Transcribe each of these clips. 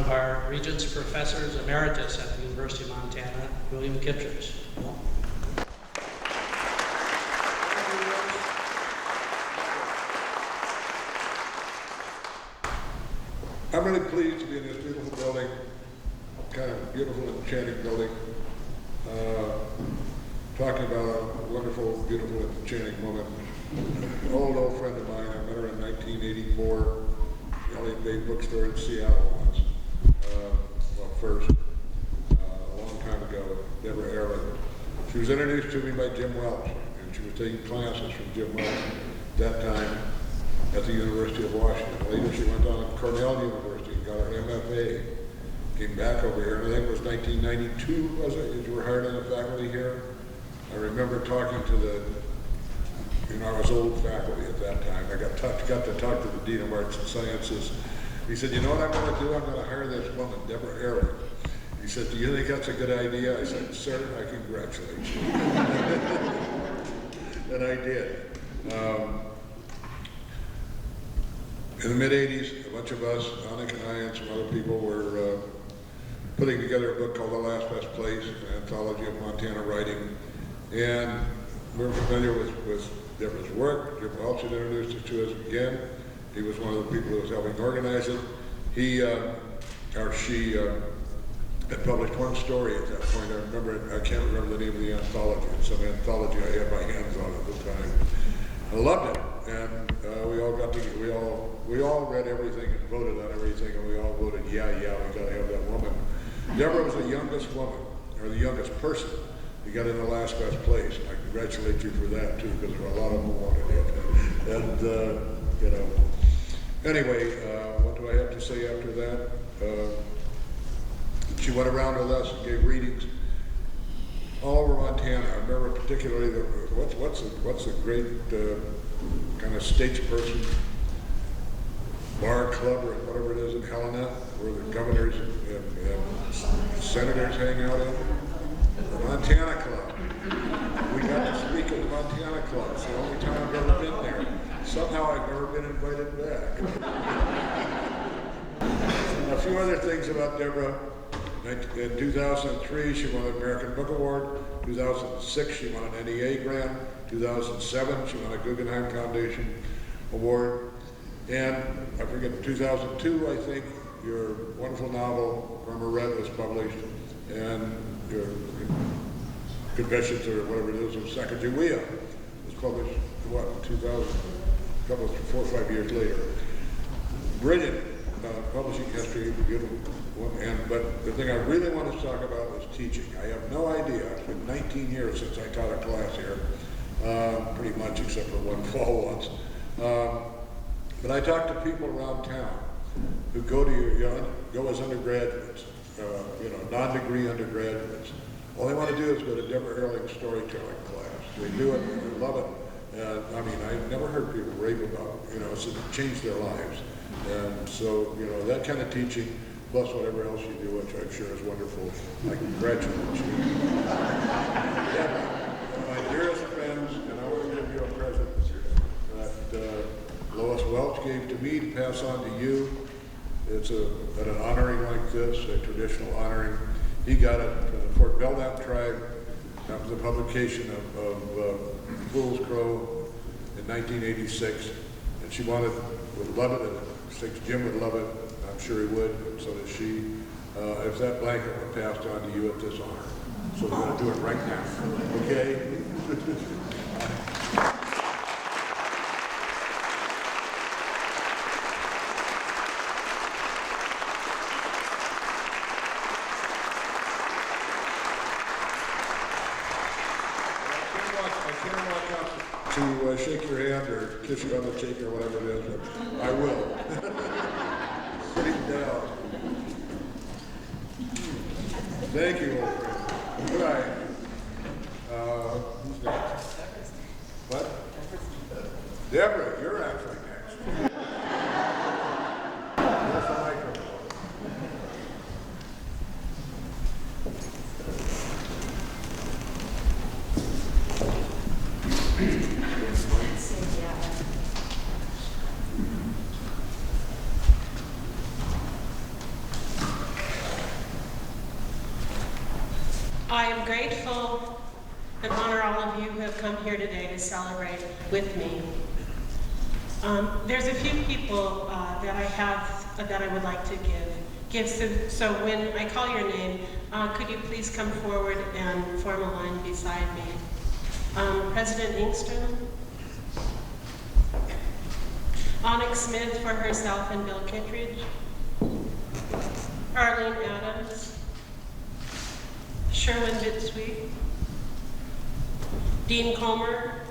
of our Regents Professors Emeritus at the University of Montana, William Kittredge. I'm really pleased to be in this beautiful building, kind of beautiful and enchanting building, talking about a wonderful, beautiful, and enchanting woman. An old friend of mine. I met her in 1984, the Elliott Bay bookstore in Seattle once. First, a long time ago, Debra Earling. She was introduced to me by Jim Welch, and she was taking classes from Jim Welch at that time at the University of Washington. Later, she went on to Cornell University and got her MFA. Came back over here, and I think it was 1992, was it? You were hired on the faculty here. I remember talking to the, I was old faculty at that time. I got to talk to the Dean of Arts and Sciences. He said, you know what I'm going to do? I'm going to hire this woman, Debra Earling. He said, do you think that's a good idea? I said, sir, I congratulate you. And I did. In the mid-'80s, a bunch of us, Anik and I and some other people, were putting together a book called The Last Best Place, an anthology of Montana writing. And we're familiar with Debra's work. Jim Welch had introduced it to us again. He was one of the people who was helping organize it. He, or she, had published one story at that point. I remember, I can't remember the name of the anthology. It's some anthology I had my hands on at the time. I loved it, and we all got together. We all read everything and voted on everything, and we all voted, yeah, we got to have that woman. Debra was the youngest woman, or the youngest person. You got in the last best place. I congratulate you for that too, because there were a lot of them who wanted it. And anyway, what do I have to say after that? She went around with us and gave readings all over Montana. I remember particularly what's a great kind of statesperson bar club or whatever it is in Helena, where the governors and senators hang out in. The Montana Club. We got to speak at the Montana Club. It's the only time I've ever been there. Somehow I've never been invited back. A few other things about Debra. In 2003, she won the American Book Award. 2006, she won an NEA grant. 2007, she won a Guggenheim Foundation Award. And I forget, 2002, I think, your wonderful novel, Irma Red, was published. And your Confessions, or whatever it is, of Sacagawea was published, what, in 2000, a couple of 4 or 5 years later. Brilliant publishing history, beautiful one. But the thing I really want to talk about is teaching. I have no idea. It's been 19 years since I taught a class here, pretty much, except for one fall once. But I talk to people around town who go to go as undergraduates, non-degree undergraduates. All they want to do is go to Debra Earling's storytelling class. They do it, they love it. I mean, I've never heard people rave about, it's changed their lives. And so, that kind of teaching, plus whatever else you do, which I'm sure is wonderful. I congratulate you. My dearest friends, and I want to give you a present that Lois Welch gave to me to pass on to you. It's at an honoring like this, a traditional honoring. He got it from the Fort Belknap tribe. That was a publication of Fool's Crow in 1986. And she would love it, and thinks Jim would love it. I'm sure he would, and so does she. If that blanket were passed on to you at this honor. So we're going to do it right now, okay? To shake your hand or kiss you on the cheek or whatever it is, but I will. Sitting down. Thank you, old friend. Good night. Who's next? What? Debra, you're actually next. Here's the microphone. I am grateful and honor all of you who have come here today to celebrate with me. There's a few people that I would like to give. So when I call your name, could you please come forward and form a line beside me? President Engstrom, Onyx Smith for herself and Bill Kittredge, Arlene Adams, Sherwin Bitsweet, Dean Comer,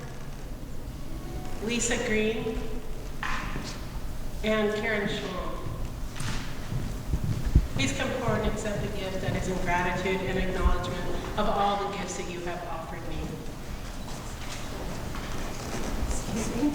Lisa Green, and Karen Schwalm. Please come forward and accept the gift that is in gratitude and acknowledgement of all the gifts that you have offered me. Excuse me.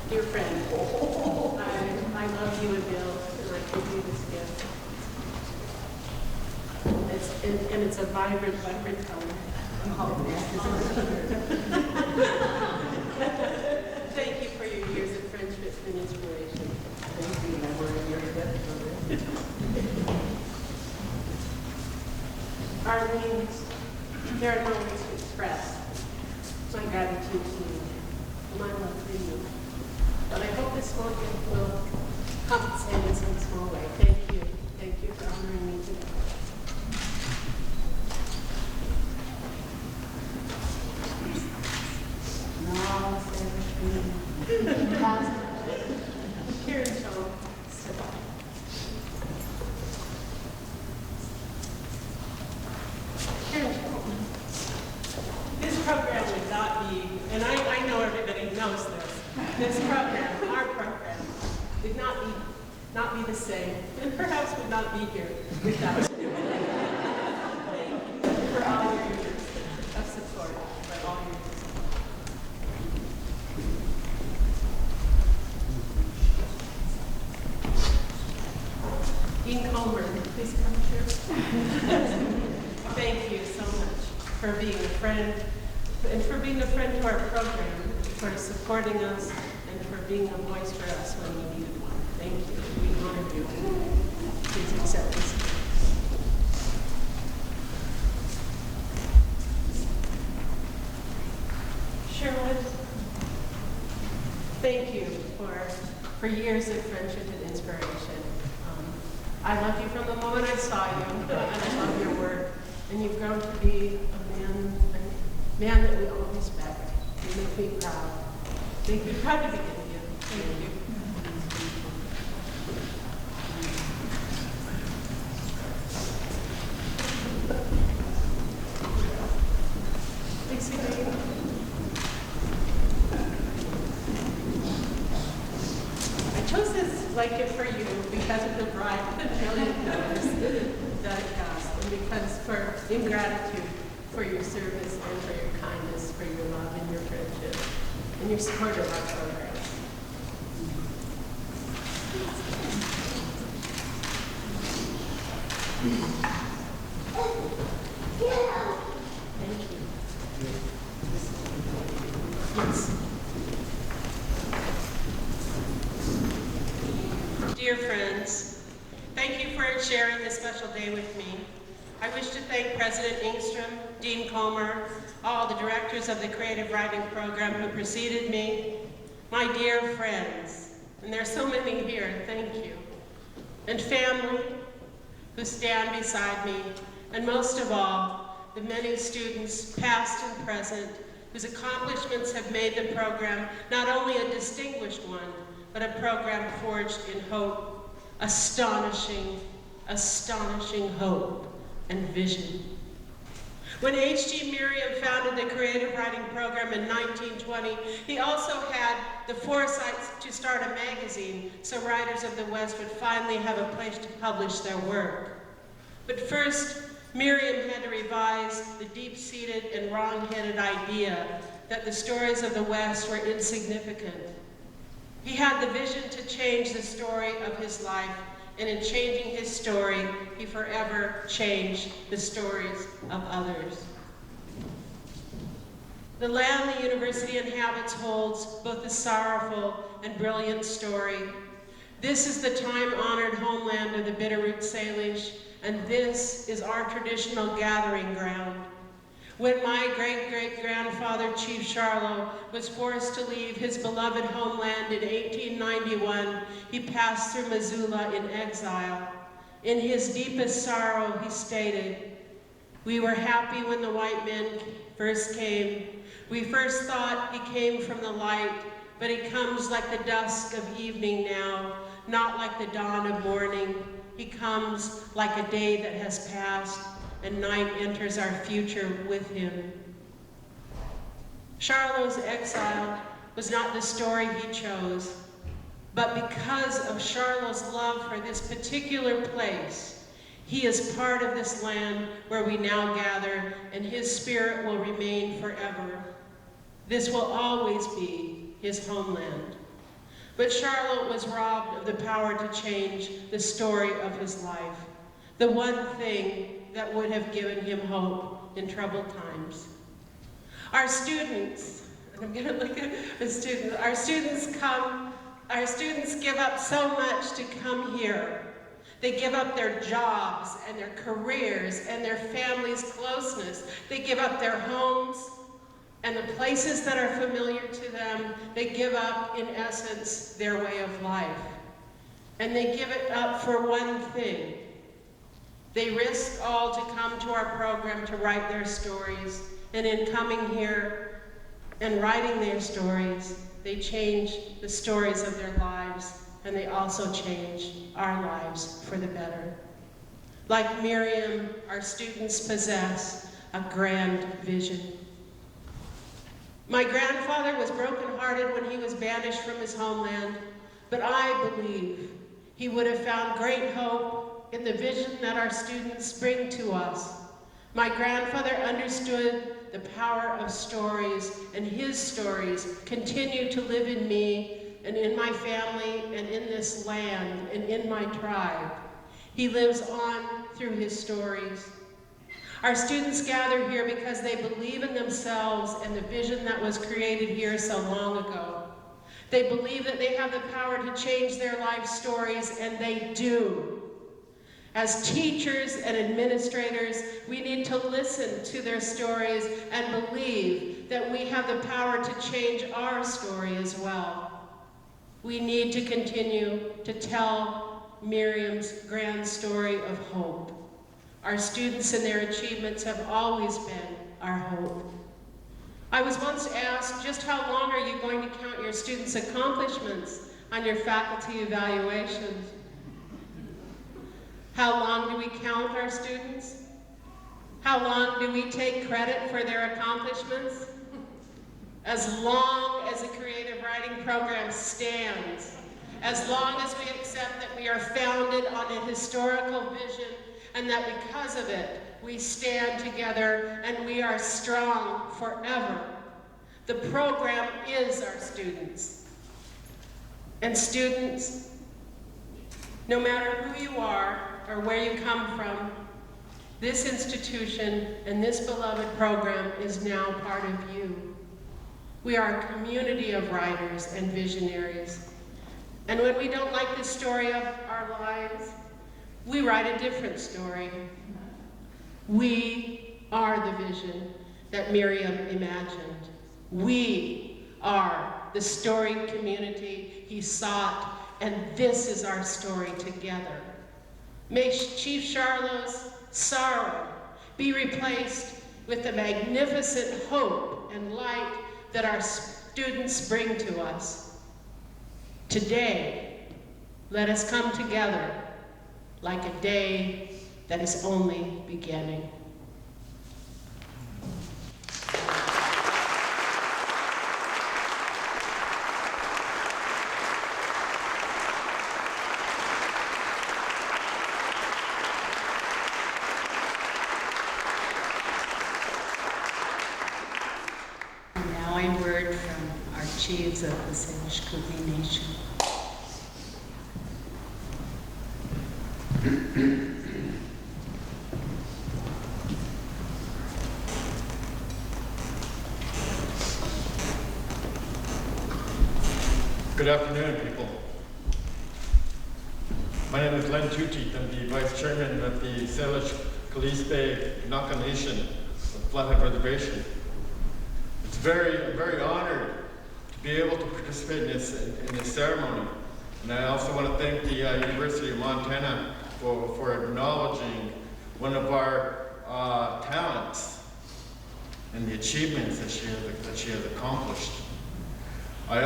Dear friend, I love you and Bill, and I give you this gift. It's a vibrant color. Thank you for your years of friendship and inspiration. Thank you. Arlene, there are no words to express my gratitude to you, my love for you. But I hope this small gift will compensate in some small way. Thank you. Thank you for honoring me today. Karen Schwalm. Karen Schwalm. This program would not be, and I know everybody knows this program, our program, would not be the same, and perhaps would not be here without you. Thank you for all your years of support, for all your years. Dean Comer, please come here. Thank you so much for being a friend, and for being a friend to our program, for supporting us, and for being a voice for us when we needed one. Thank you. We honor you. Please accept this. Sherwin, thank you for years of friendship and inspiration. I love you from the moment I saw you, and I love your work. And you've grown to be a man that we all respect. You make me proud. Make me proud to be with you. Thank you. Lisa Green. I chose this blanket for you because of the variety of $1 million that it cost, and because in gratitude for your service and for your kindness, for your love and your friendship, and your support of our program. Thank you. Yes. Dear friends, thank you for sharing this special day with me. I wish to thank President Engstrom, Dean Comer, all the directors of the Creative Writing Program who preceded me, my dear friends, and there's so many here, thank you, and family who stand beside me, and most of all, the many students, past and present, whose accomplishments have made the program not only a distinguished one, but a program forged in hope, astonishing hope and vision. When H.G. Merriam founded the Creative Writing Program in 1920, he also had the foresight to start a magazine so writers of the West would finally have a place to publish their work. But first, Merriam had to revise the deep-seated and wrong-headed idea that the stories of the West were insignificant. He had the vision to change the story of his life, and in changing his story, he forever changed the stories of others. The land the university inhabits holds both a sorrowful and brilliant story. This is the time-honored homeland of the Bitterroot Salish, and this is our traditional gathering ground. When my great-great-grandfather, Chief Charlo, was forced to leave his beloved homeland in 1891, he passed through Missoula in exile. In his deepest sorrow, he stated, "We were happy when the white men first came. We first thought he came from the light, but he comes like the dusk of evening now, not like the dawn of morning. He comes like a day that has passed, and night enters our future with him." Charlot's exile was not the story he chose, but because of Charlot's love for this particular place, he is part of this land where we now gather, and his spirit will remain forever. This will always be his homeland. But Charlot was robbed of the power to change the story of his life, the one thing that would have given him hope in troubled times. Our students, and I'm gonna look at the students, our students give up so much to come here. They give up their jobs and their careers and their family's closeness. They give up their homes and the places that are familiar to them. They give up, in essence, their way of life. And they give it up for one thing. They risk all to come to our program to write their stories. And in coming here and writing their stories, they change the stories of their lives, and they also change our lives for the better. Like Miriam, our students possess a grand vision. My grandfather was brokenhearted when he was banished from his homeland, but I believe he would have found great hope in the vision that our students bring to us. My grandfather understood the power of stories, and his stories continue to live in me and in my family and in this land and in my tribe. He lives on through his stories. Our students gather here because they believe in themselves and the vision that was created here so long ago. They believe that they have the power to change their life stories, and they do. As teachers and administrators, we need to listen to their stories and believe that we have the power to change our story as well. We need to continue to tell Miriam's grand story of hope. Our students and their achievements have always been our hope. I was once asked, just how long are you going to count your students' accomplishments on your faculty evaluations? How long do we count our students? How long do we take credit for their accomplishments? As long as the creative writing program stands, as long as we accept that we are founded on a historical vision and that because of it, we stand together and we are strong forever. The program is our students. And students, no matter who you are or where you come from, this institution and this beloved program is now part of you. We are a community of writers and visionaries. And when we don't like the story of our lives, we write a different story. We are the vision that Miriam imagined. We are the storied community he sought, and this is our story together. May Chief Charlot's sorrow be replaced with the magnificent hope and light that our students bring to us. Today, let us come together like a day that is only beginning. leaders of the Salish Kootenai Nation. Good afternoon, people. My name is Len Tutit. I'm the Vice Chairman of the Salish Kalispé Naka Nation of Flathead Reservation. I'm very honored to be able to participate in this ceremony. And I also want to thank the University of Montana for acknowledging one of our talents and the achievements that she has accomplished. I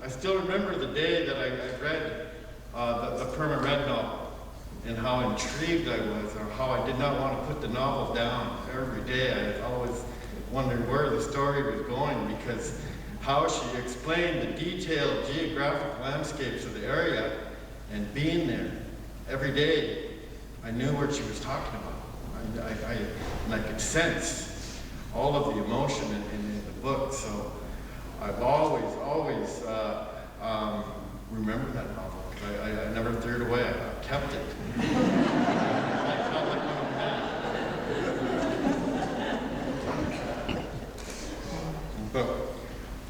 still remember the day that I read the Perma Red novel and how intrigued I was, or how I did not want to put the novel down. Every day I always wondered where the story was going, because how she explained the detailed geographic landscapes of the area, and being there every day, I knew what she was talking about. And I could sense all of the emotion in the book. So I've always remembered that novel. I never threw it away. I kept it. I felt like one of them.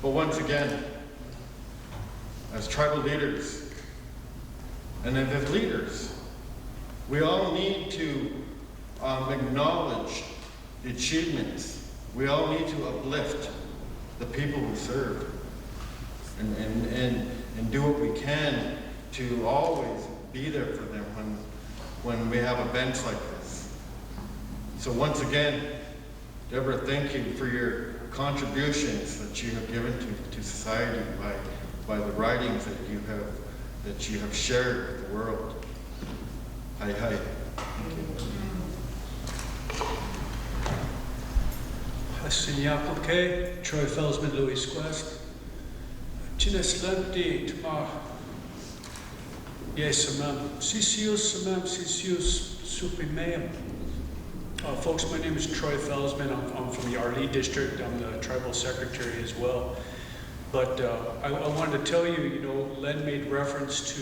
But once again, as tribal leaders and as leaders, we all need to acknowledge the achievements. We all need to uplift the people we serve, and do what we can to always be there for them when we have events like this. So once again, Debra, thank you for your contributions that you have given to society by the writings that you have shared with the world. Hi, hi. Hasiniakoke, Troy Felsman, Louis Quest. Chineslanti, Tma. Yes, ma'am. Sisius, ma'am, Sisius, Supimeum. Folks, my name is Troy Felsman. I'm from the Arlee District. I'm the tribal secretary as well. But I wanted to tell you, Len made reference to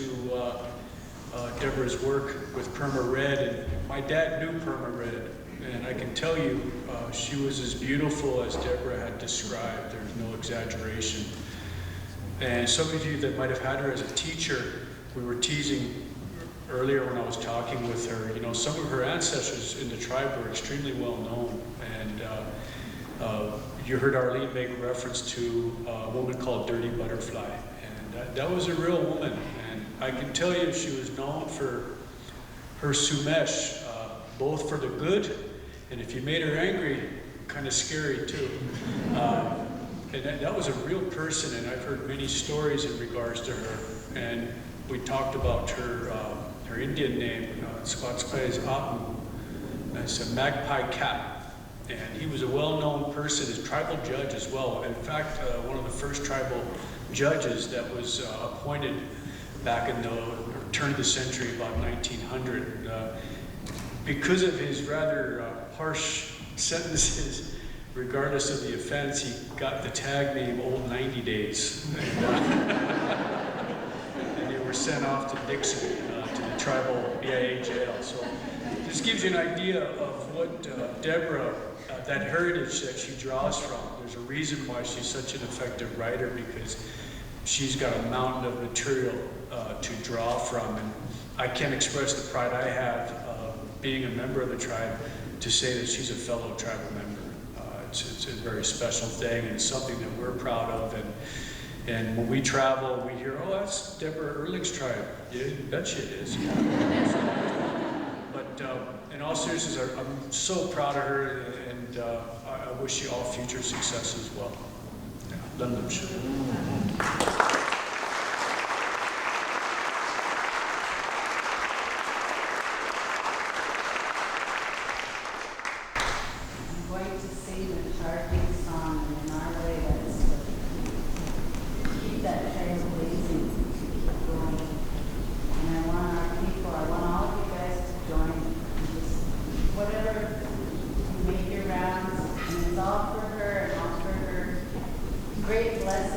Debra's work with Perma Red, and my dad knew Perma Red. And I can tell you, she was as beautiful as Debra had described. There's no exaggeration. And some of you that might have had her as a teacher, we were teasing earlier when I was talking with her, some of her ancestors in the tribe were extremely well known. And you heard Arlene make reference to a woman called Dirty Butterfly. And that was a real woman. And I can tell you she was known for her sumesh, both for the good, and if you made her angry, kind of scary too. And that was a real person, and I've heard many stories in regards to her. And we talked about her Indian name, Squatskways Apu. That's a magpie cat. And he was a well-known person, as tribal judge as well. In fact, one of the first tribal judges that was appointed back in the turn of the century, about 1900. Because of his rather harsh sentences, regardless of the offense, he got the tag name Old 90 Days. And they were sent off to Dixon, to the tribal BIA jail. So this gives you an idea of what Debra, that heritage that she draws from. There's a reason why she's such an effective writer, because she's got a mountain of material to draw from. And I can't express the pride I have being a member of the tribe to say that she's a fellow tribal member. It's a very special thing, and it's something that we're proud of. And when we travel, we hear, oh, that's Debra Earling's tribe. Yeah, you betcha it is. But in all seriousness, I'm so proud of her, and I wish you all future success as well. Yeah. Great blessing.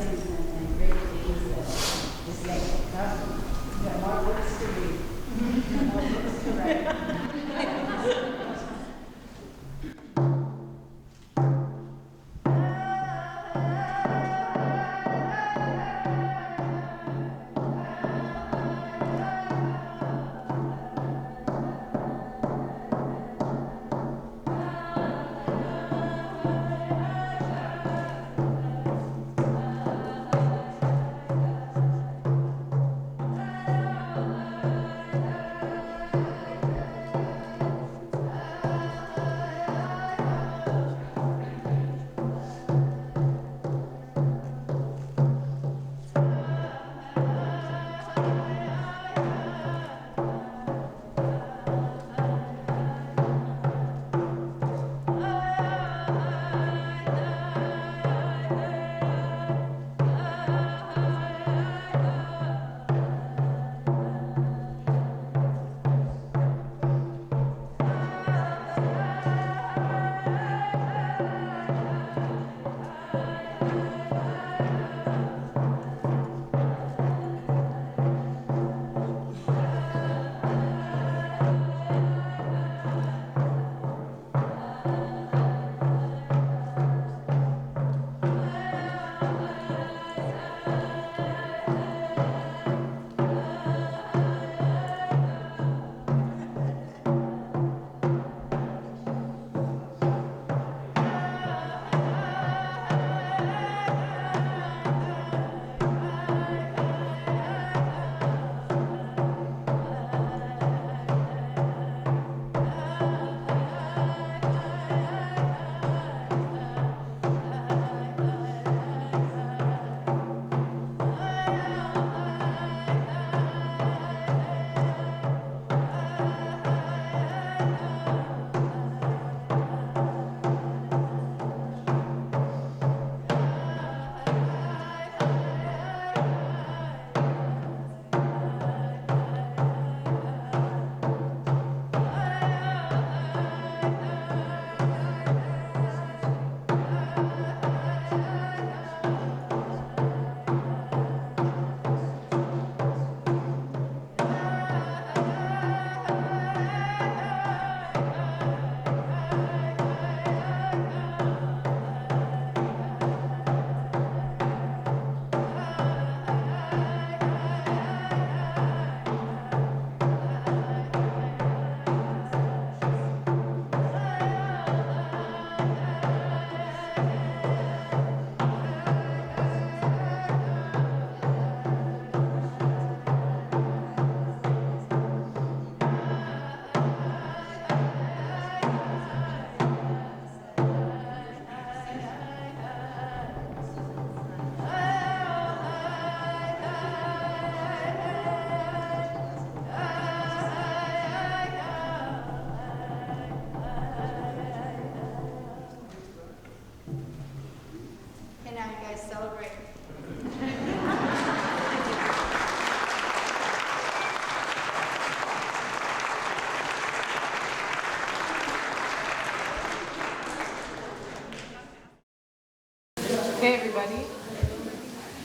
Hey everybody,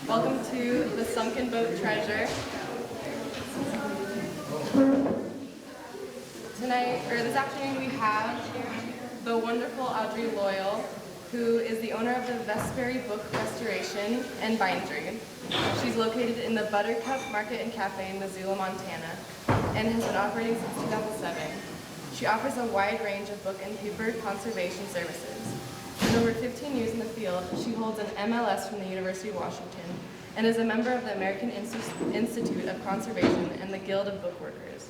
welcome to the Sunken Book Treasure. Tonight, or this afternoon, we have the wonderful Audra Loyal, who is the owner of the Vespiary Book Restoration and Bindery. She's located in the Buttercup Market and Cafe in Missoula, Montana, and has been operating since 2007. She offers a wide range of book and paper conservation services. With over 15 years in the field, she holds an MLS from the University of Washington and is a member of the American Institute of Conservation and the Guild of Book Workers.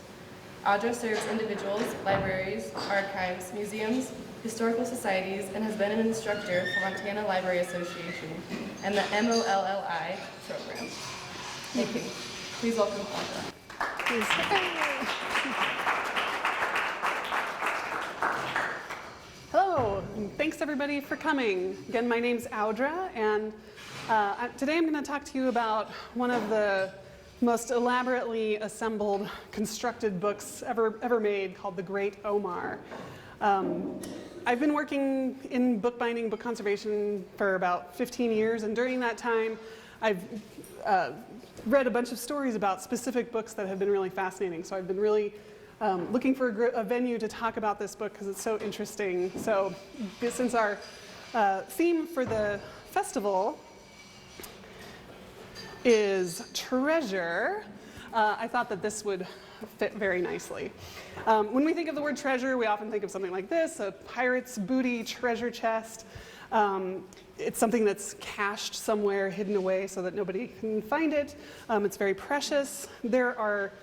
Audra serves individuals, libraries, archives, museums, historical societies, and has been an instructor for Montana Library Association and the MOLLI program. Thank you. Please welcome Audra. Hello, and thanks everybody for coming. Again, my name's Audra, and today I'm going to talk to you about one of the most elaborately assembled, constructed books ever made, called The Great Omar. I've been working in bookbinding, book conservation for about 15 years, and during that time, I've read a bunch of stories about specific books that have been really fascinating. So I've been really looking for a venue to talk about this book because it's so interesting. So since our theme for the festival is treasure, I thought that this would fit very nicely. When we think of the word treasure, we often think of something like this, a pirate's booty treasure chest. It's something that's cached somewhere, hidden away so that nobody can find it. It's very precious. There are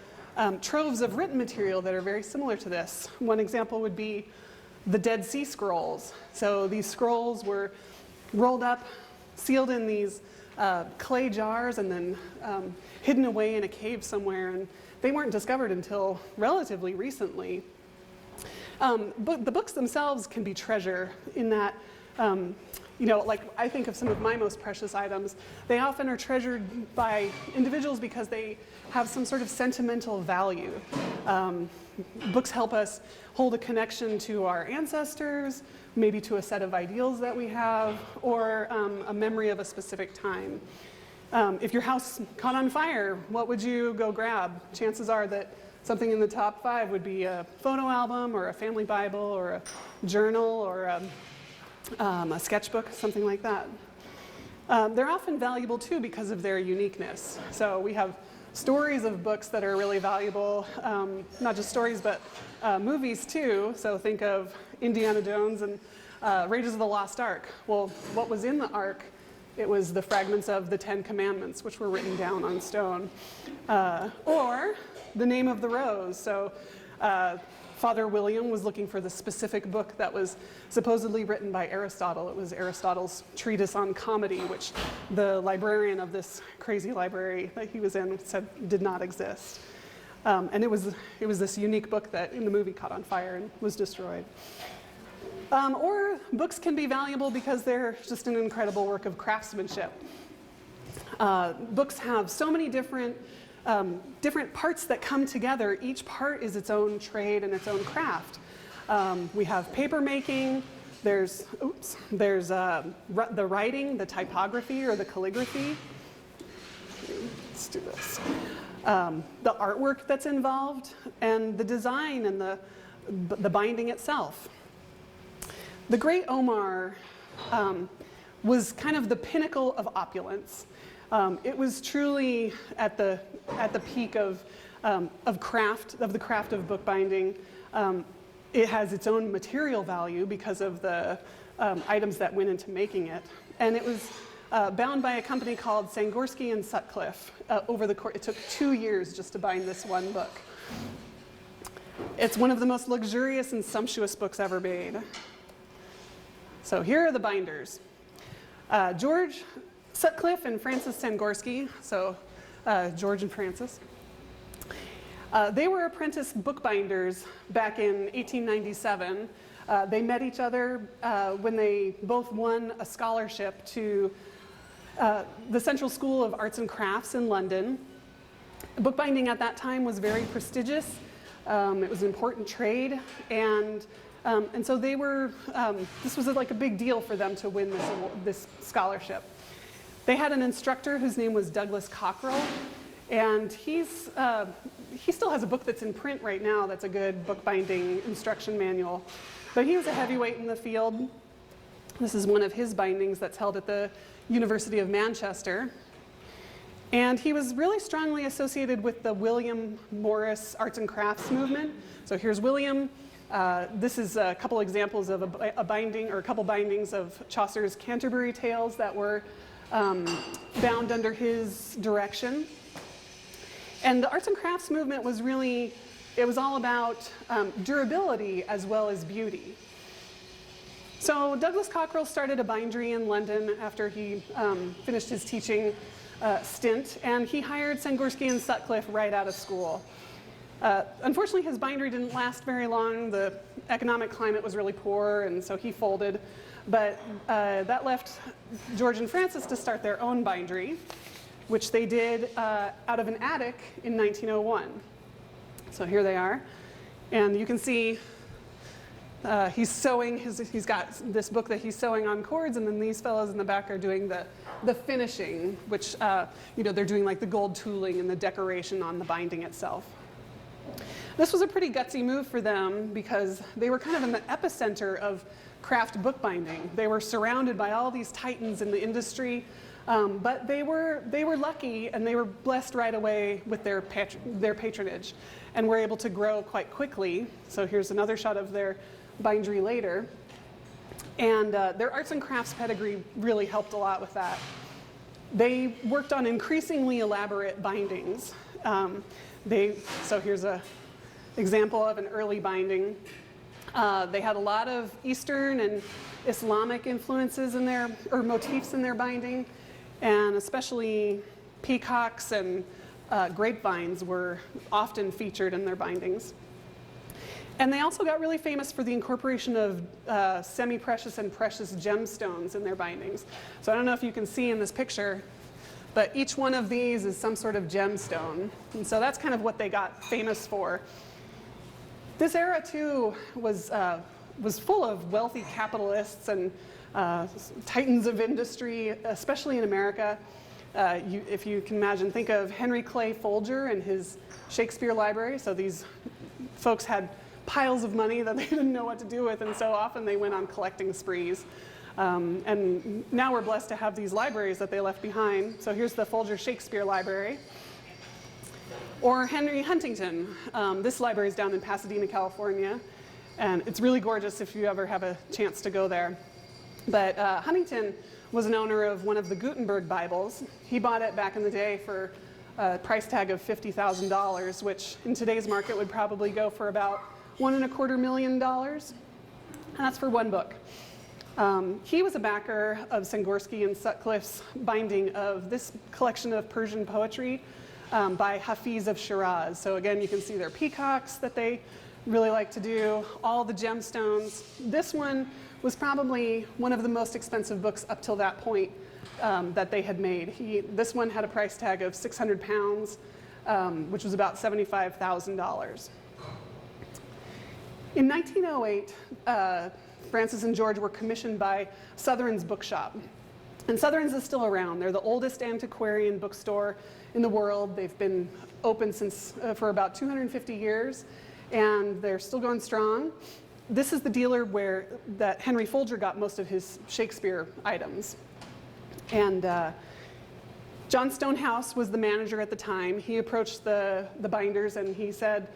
troves of written material that are very similar to this. One example would be the Dead Sea Scrolls. So these scrolls were rolled up, sealed in these clay jars, and then hidden away in a cave somewhere. And they weren't discovered until relatively recently. But the books themselves can be treasure in that, like I think of some of my most precious items, they often are treasured by individuals because they have some sort of sentimental value. Books help us hold a connection to our ancestors, maybe to a set of ideals that we have, or a memory of a specific time. If your house caught on fire, what would you go grab? Chances are that something in the top 5 would be a photo album or a family Bible or a journal or a sketchbook, something like that. They're often valuable too because of their uniqueness. So we have stories of books that are really valuable, not just stories, but movies too. So think of Indiana Jones and Raiders of the Lost Ark. Well, what was in the Ark? It was the fragments of the 10 Commandments, which were written down on stone. Or the Name of the Rose. So Father William was looking for the specific book that was supposedly written by Aristotle. It was Aristotle's treatise on comedy, which the librarian of this crazy library that he was in said did not exist. And it was this unique book that in the movie caught on fire and was destroyed. Or books can be valuable because they're just an incredible work of craftsmanship. Books have so many different parts that come together. Each part is its own trade and its own craft. We have paper making, there's the writing, the typography or the calligraphy. Let's do this. The artwork that's involved, and the design and the binding itself. The Great Omar was kind of the pinnacle of opulence. It was truly at the peak of the craft of bookbinding. It has its own material value because of the items that went into making it, and it was bound by a company called Sangorsky and Sutcliffe. It took 2 years just to bind this one book. It's one of the most luxurious and sumptuous books ever made. So here are the binders. George Sutcliffe and Francis Sangorsky, so George and Francis. They were apprentice bookbinders back in 1897. They met each other when they both won a scholarship to the Central School of Arts and Crafts in London. Bookbinding at that time was very prestigious. It was an important trade, and so they were. This was like a big deal for them to win this scholarship. They had an instructor whose name was Douglas Cockrell, and he still has a book that's in print right now that's a good bookbinding instruction manual. But he was a heavyweight in the field. This is one of his bindings that's held at the University of Manchester. And he was really strongly associated with the William Morris arts and crafts movement. So here's William. This is a couple examples of a binding, or a couple bindings of Chaucer's Canterbury Tales that were bound under his direction. And the arts and crafts movement was really, it was all about durability as well as beauty. So Douglas Cockrell started a bindery in London after he finished his teaching stint, and he hired Sangorsky and Sutcliffe right out of school. Unfortunately, his bindery didn't last very long. The economic climate was really poor, and so he folded. But that left George and Francis to start their own bindery, which they did out of an attic in 1901. So here they are. And you can see he's sewing, he's got this book that he's sewing on cords, and then these fellows in the back are doing the finishing, which they're doing like the gold tooling and the decoration on the binding itself. This was a pretty gutsy move for them because they were kind of in the epicenter of craft bookbinding. They were surrounded by all these titans in the industry, but they were lucky and they were blessed right away with their patronage and were able to grow quite quickly. So here's another shot of their bindery later. And their arts and crafts pedigree really helped a lot with that. They worked on increasingly elaborate bindings. So here's an example of an early binding. They had a lot of Eastern and Islamic influences in their, or motifs in their binding, and especially peacocks and grapevines were often featured in their bindings. And they also got really famous for the incorporation of semi-precious and precious gemstones in their bindings. So I don't know if you can see in this picture, but each one of these is some sort of gemstone. And so that's kind of what they got famous for. This era, too, was full of wealthy capitalists and titans of industry, especially in America. If you can imagine, think of Henry Clay Folger and his Shakespeare library. So these folks had piles of money that they didn't know what to do with, and so often they went on collecting sprees. And now we're blessed to have these libraries that they left behind. So here's the Folger Shakespeare Library. Or Henry Huntington. This library is down in Pasadena, California, and it's really gorgeous if you ever have a chance to go there. But Huntington was an owner of one of the Gutenberg Bibles. He bought it back in the day for a price tag of $50,000, which in today's market would probably go for about $1.25 million. And that's for one book. He was a backer of Sengorsky and Sutcliffe's binding of this collection of Persian poetry by Hafiz of Shiraz. So again, you can see their peacocks that they really like to do, all the gemstones. This one was probably one of the most expensive books up till that point that they had made. This one had a price tag of 600 pounds, which was about $75,000. In 1908, Francis and George were commissioned by Sotheron's Bookshop. And Sotheron's is still around. They're the oldest antiquarian bookstore in the world. They've been open for about 250 years, and they're still going strong. This is the dealer that Henry Folger got most of his Shakespeare items. And John Stonehouse was the manager at the time. He approached the binders and he said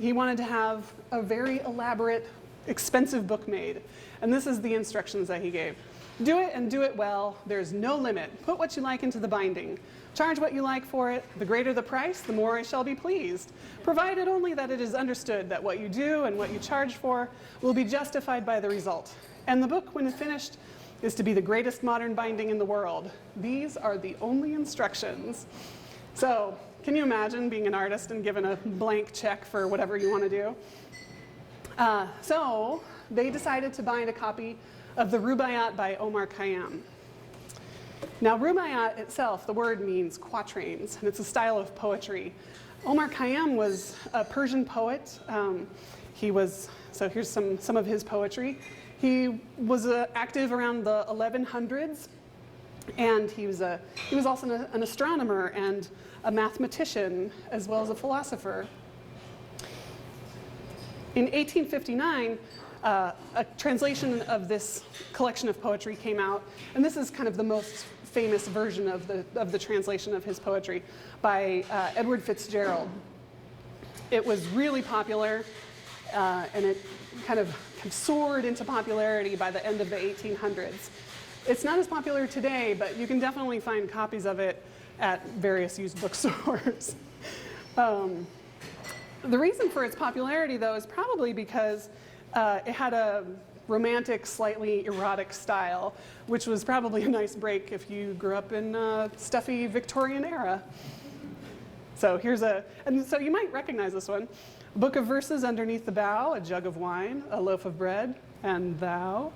he wanted to have a very elaborate, expensive book made. And this is the instructions that he gave. Do it and do it well. There's no limit. Put what you like into the binding. Charge what you like for it. The greater the price, the more I shall be pleased. Provided only that it is understood that what you do and what you charge for will be justified by the result. And the book, when finished, is to be the greatest modern binding in the world. These are the only instructions. So, can you imagine being an artist and given a blank check for whatever you want to do? So, they decided to bind a copy of the Rubaiyat by Omar Khayyam. Now, Rubaiyat itself, the word means quatrains, and it's a style of poetry. Omar Khayyam was a Persian poet. So here's some of his poetry. He was active around the 1100s, and he was also an astronomer and a mathematician, as well as a philosopher. In 1859, a translation of this collection of poetry came out, and this is kind of the most famous version of the translation of his poetry by Edward Fitzgerald. It was really popular, and it kind of soared into popularity by the end of the 1800s. It's not as popular today, but you can definitely find copies of it at various used bookstores. The reason for its popularity, though, is probably because it had a romantic, slightly erotic style, which was probably a nice break if you grew up in a stuffy Victorian era. So and so you might recognize this one. A book of verses underneath the bough, a jug of wine, a loaf of bread, and thou.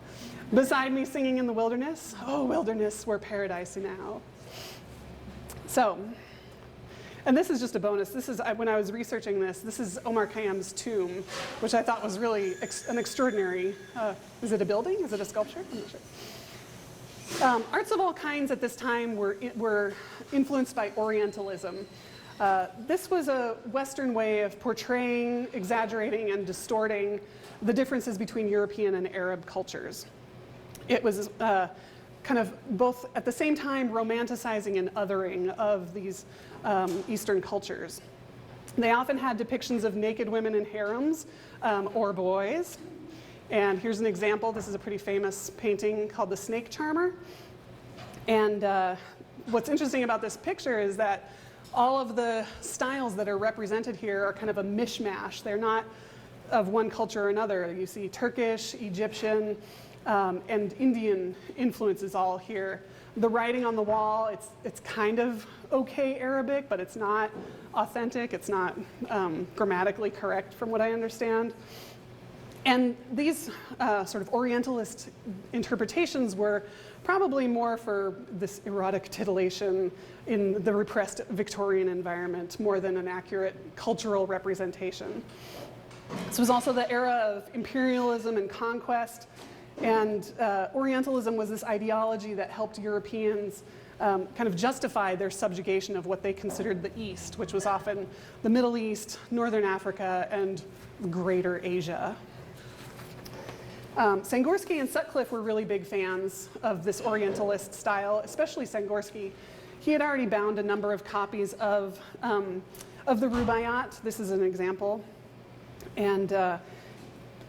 Beside me singing in the wilderness, oh wilderness, where paradise now. So, and this is just a bonus. This is, when I was researching this is Omar Khayyam's tomb, which I thought was really an extraordinary, is it a building? Is it a sculpture? I'm not sure. Arts of all kinds at this time were influenced by Orientalism. This was a Western way of portraying, exaggerating, and distorting the differences between European and Arab cultures. It was kind of both at the same time romanticizing and othering of these Eastern cultures. They often had depictions of naked women in harems or boys. And here's an example. This is a pretty famous painting called The Snake Charmer. And what's interesting about this picture is that all of the styles that are represented here are kind of a mishmash. They're not of one culture or another. You see Turkish, Egyptian, and Indian influences all here. The writing on the wall, it's kind of okay Arabic, but it's not authentic. It's not grammatically correct from what I understand. And these sort of Orientalist interpretations were probably more for this erotic titillation in the repressed Victorian environment more than an accurate cultural representation. This was also the era of imperialism and conquest, and Orientalism was this ideology that helped Europeans kind of justify their subjugation of what they considered the East, which was often the Middle East, Northern Africa, and Greater Asia. Sangorsky and Sutcliffe were really big fans of this Orientalist style, especially Sangorsky. He had already bound a number of copies of the Rubaiyat. This is an example. And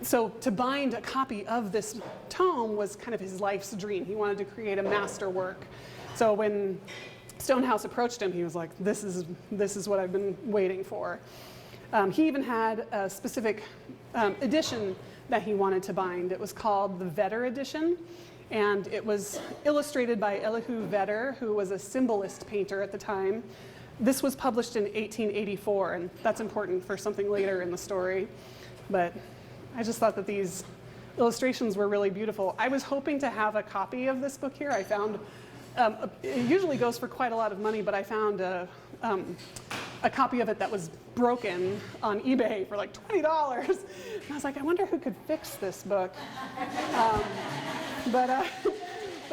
so to bind a copy of this tome was kind of his life's dream. He wanted to create a masterwork. So when Stonehouse approached him, he was like, this is what I've been waiting for. He even had a specific edition that he wanted to bind. It was called the Vedder edition, and it was illustrated by Elihu Vedder, who was a symbolist painter at the time. This was published in 1884, and that's important for something later in the story. But I just thought that these illustrations were really beautiful. I was hoping to have a copy of this book here. I found, it usually goes for quite a lot of money, but I found a copy of it that was broken on eBay for like $20. And I was like, I wonder who could fix this book. But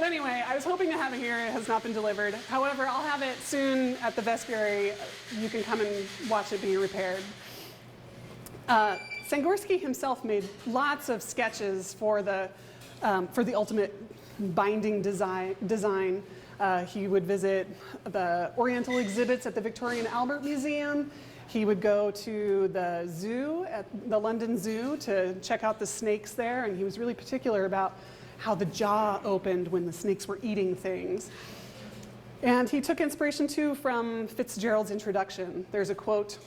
anyway, I was hoping to have it here. It has not been delivered. However, I'll have it soon at the Vespiary. You can come and watch it be repaired. Sangorsky himself made lots of sketches for the ultimate binding design. He would visit the Oriental exhibits at the Victoria and Albert Museum. He would go to the zoo, at the London Zoo, to check out the snakes there, and he was really particular about how the jaw opened when the snakes were eating things. And he took inspiration too from Fitzgerald's introduction. There's a quote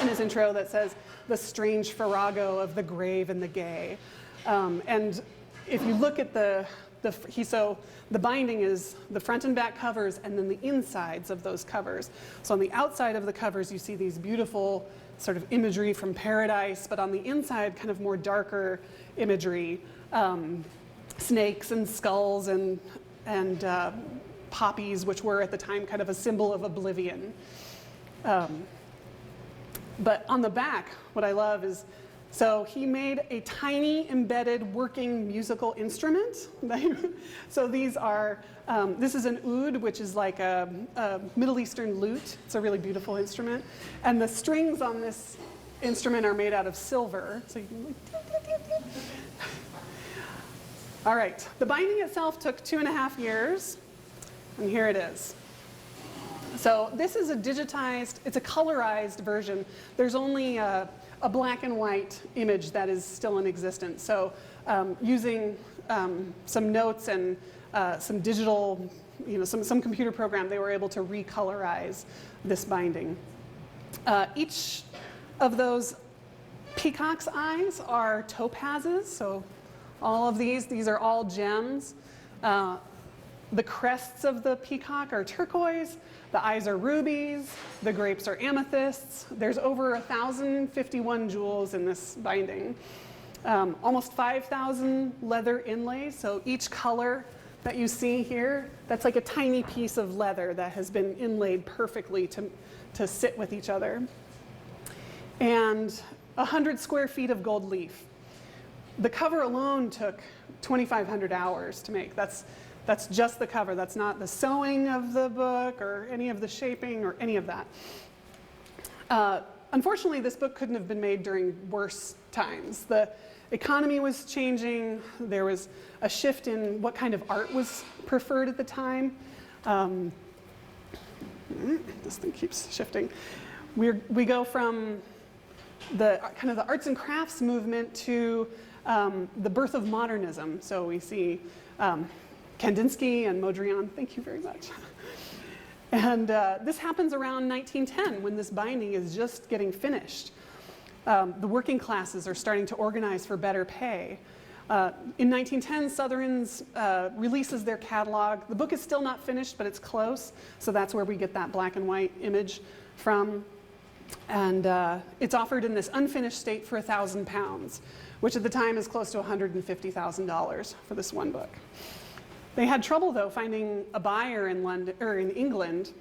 in his intro that says, "The strange farrago of the grave and the gay." And if you look at the binding is the front and back covers and then the insides of those covers. So on the outside of the covers, you see these beautiful sort of imagery from paradise, but on the inside, kind of more darker imagery, snakes and skulls and poppies, which were at the time kind of a symbol of oblivion. But on the back, what I love is, so he made a tiny embedded working musical instrument. So these are, this is an oud, which is like a Middle Eastern lute. It's a really beautiful instrument. And the strings on this instrument are made out of silver. So you can like, all right, the binding itself took 2.5 years, and here it is. So this is a digitized, it's a colorized version. There's only a black and white image that is still in existence. So using some notes and some digital, some computer program, they were able to recolorize this binding. Each of those peacock's eyes are topazes. So all of these are all gems. The crests of the peacock are turquoise. The eyes are rubies, the grapes are amethysts. There's over 1,051 jewels in this binding. Almost 5,000 leather inlays, so each color that you see here, that's like a tiny piece of leather that has been inlaid perfectly to sit with each other. And 100 square feet of gold leaf. The cover alone took 2,500 hours to make. That's just the cover. That's not the sewing of the book or any of the shaping or any of that. Unfortunately, this book couldn't have been made during worse times. The economy was changing. There was a shift in what kind of art was preferred at the time. This thing keeps shifting. We go from the kind of the arts and crafts movement to the birth of modernism. So we see Kandinsky and Mondrian. Thank you very much. And this happens around 1910 when this binding is just getting finished. The working classes are starting to organize for better pay. In 1910, Sotheran's releases their catalog. The book is still not finished, but it's close. So that's where we get that black and white image from. And it's offered in this unfinished state for £1,000, which at the time is close to $150,000 for this one book. They had trouble, though, finding a buyer in London or in England.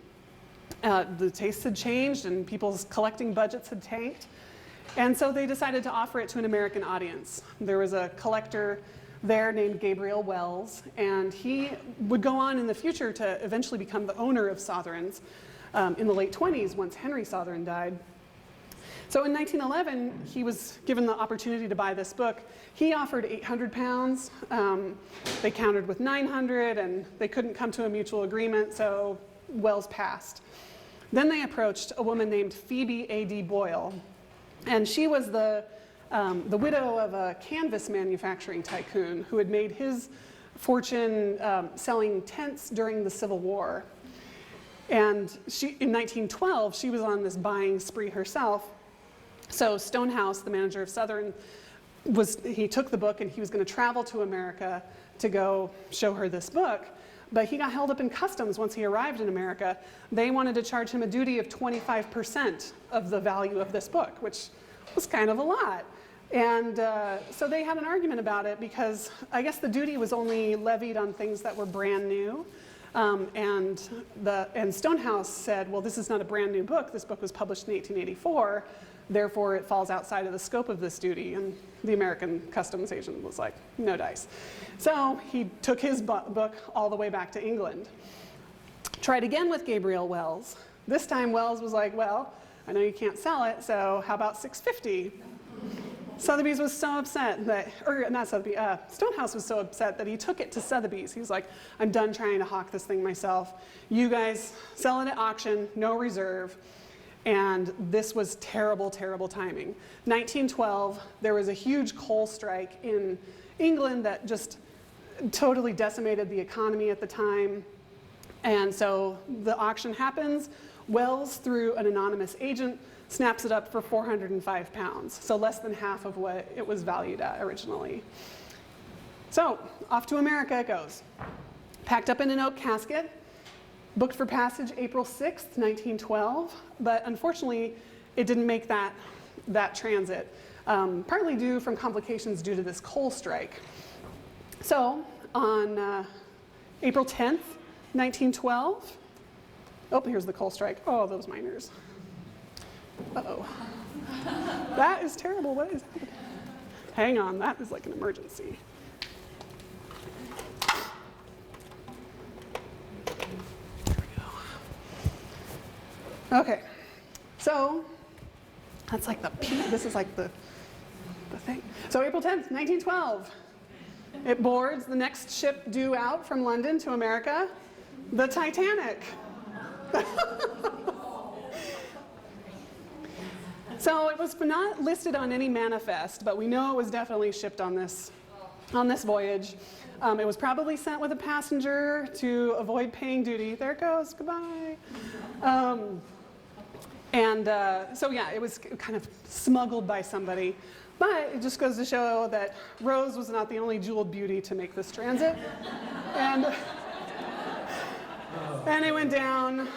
The tastes had changed, and people's collecting budgets had tanked. And so they decided to offer it to an American audience. There was a collector there named Gabriel Wells, and he would go on in the future to eventually become the owner of Sotheran's in the late 20s once Henry Sotheran died. So in 1911, he was given the opportunity to buy this book. He offered £800. They countered with 900, and they couldn't come to a mutual agreement, so Wells passed. Then they approached a woman named Phoebe A.D. Boyle, and she was the widow of a canvas manufacturing tycoon who had made his fortune selling tents during the Civil War. And in 1912, she was on this buying spree herself. So Stonehouse, the manager of Southern, he took the book and he was going to travel to America to go show her this book. But he got held up in customs once he arrived in America. They wanted to charge him a duty of 25% of the value of this book, which was kind of a lot. And so they had an argument about it because I guess the duty was only levied on things that were brand new. And Stonehouse said, well, this is not a brand new book. This book was published in 1884. Therefore, it falls outside of the scope of this duty. And the American customs agent was like, no dice. So he took his book all the way back to England. Tried again with Gabriel Wells. This time Wells was like, well, I know you can't sell it, so how about $650? Sotheby's was so upset that, or not Sotheby's, Stonehouse was so upset that he took it to Sotheby's. He was like, I'm done trying to hawk this thing myself. You guys sell it at auction, no reserve. And this was terrible, terrible timing. 1912, there was a huge coal strike in England that just totally decimated the economy at the time. And so the auction happens. Wells, through an anonymous agent, snaps it up for £405, so less than half of what it was valued at originally. So off to America it goes. Packed up in an oak casket, booked for passage April 6th, 1912, but unfortunately it didn't make that transit, partly due from complications due to this coal strike. So on April 10th, 1912, oh, here's the coal strike. Oh, those miners. Uh-oh. That is terrible. What is happening? Hang on, that is like an emergency. There we go. Okay, so that's like this is like the thing. So April 10th, 1912. It boards the next ship due out from London to America, the Titanic. So it was not listed on any manifest, but we know it was definitely shipped on this voyage. It was probably sent with a passenger to avoid paying duty. There it goes, goodbye. So yeah, it was kind of smuggled by somebody. But it just goes to show that Rose was not the only jeweled beauty to make this transit. And it went down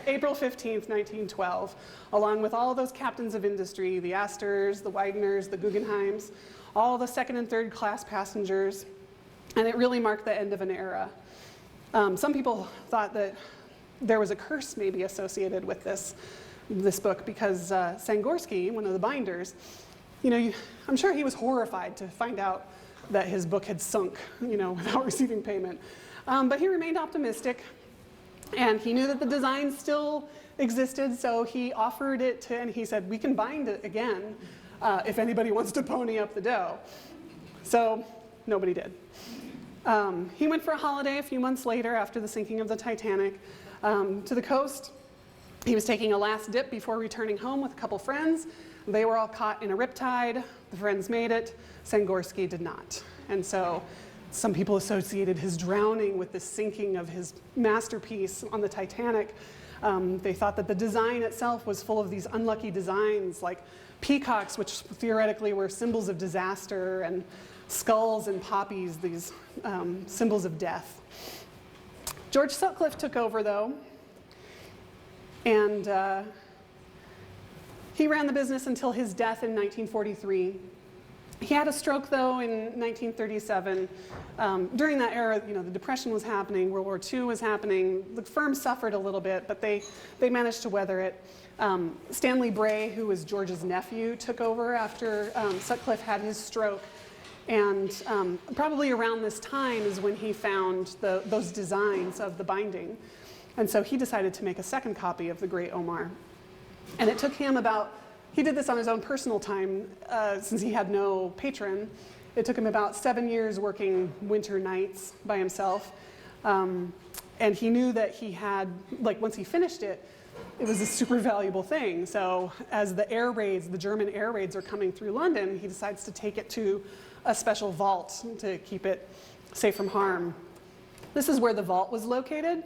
April 15th, 1912, along with all those captains of industry, the Astors, the Wideners, the Guggenheims, all the second and third class passengers, and it really marked the end of an era. Some people thought that there was a curse maybe associated with this book because Sangorsky, one of the binders, I'm sure he was horrified to find out that his book had sunk, without receiving payment. But he remained optimistic. And he knew that the design still existed, so he offered it to, and he said, we can bind it again if anybody wants to pony up the dough. So nobody did. He went for a holiday a few months later after the sinking of the Titanic to the coast. He was taking a last dip before returning home with a couple friends. They were all caught in a riptide. The friends made it. Sangorsky did not. And so some people associated his drowning with the sinking of his masterpiece on the Titanic. They thought that the design itself was full of these unlucky designs, like peacocks, which theoretically were symbols of disaster, and skulls and poppies, these symbols of death. George Sutcliffe took over, though, and he ran the business until his death in 1943. He had a stroke, though, in 1937. During that era, the Depression was happening, World War II was happening. The firm suffered a little bit, but they managed to weather it. Stanley Bray, who was George's nephew, took over after Sutcliffe had his stroke. And probably around this time is when he found those designs of the binding. And so he decided to make a second copy of the Great Omar. And it took him he did this on his own personal time, since he had no patron. It took him about 7 years working winter nights by himself. And he knew that he had, once he finished it, it was a super valuable thing. So as the German air raids are coming through London, he decides to take it to a special vault to keep it safe from harm. This is where the vault was located.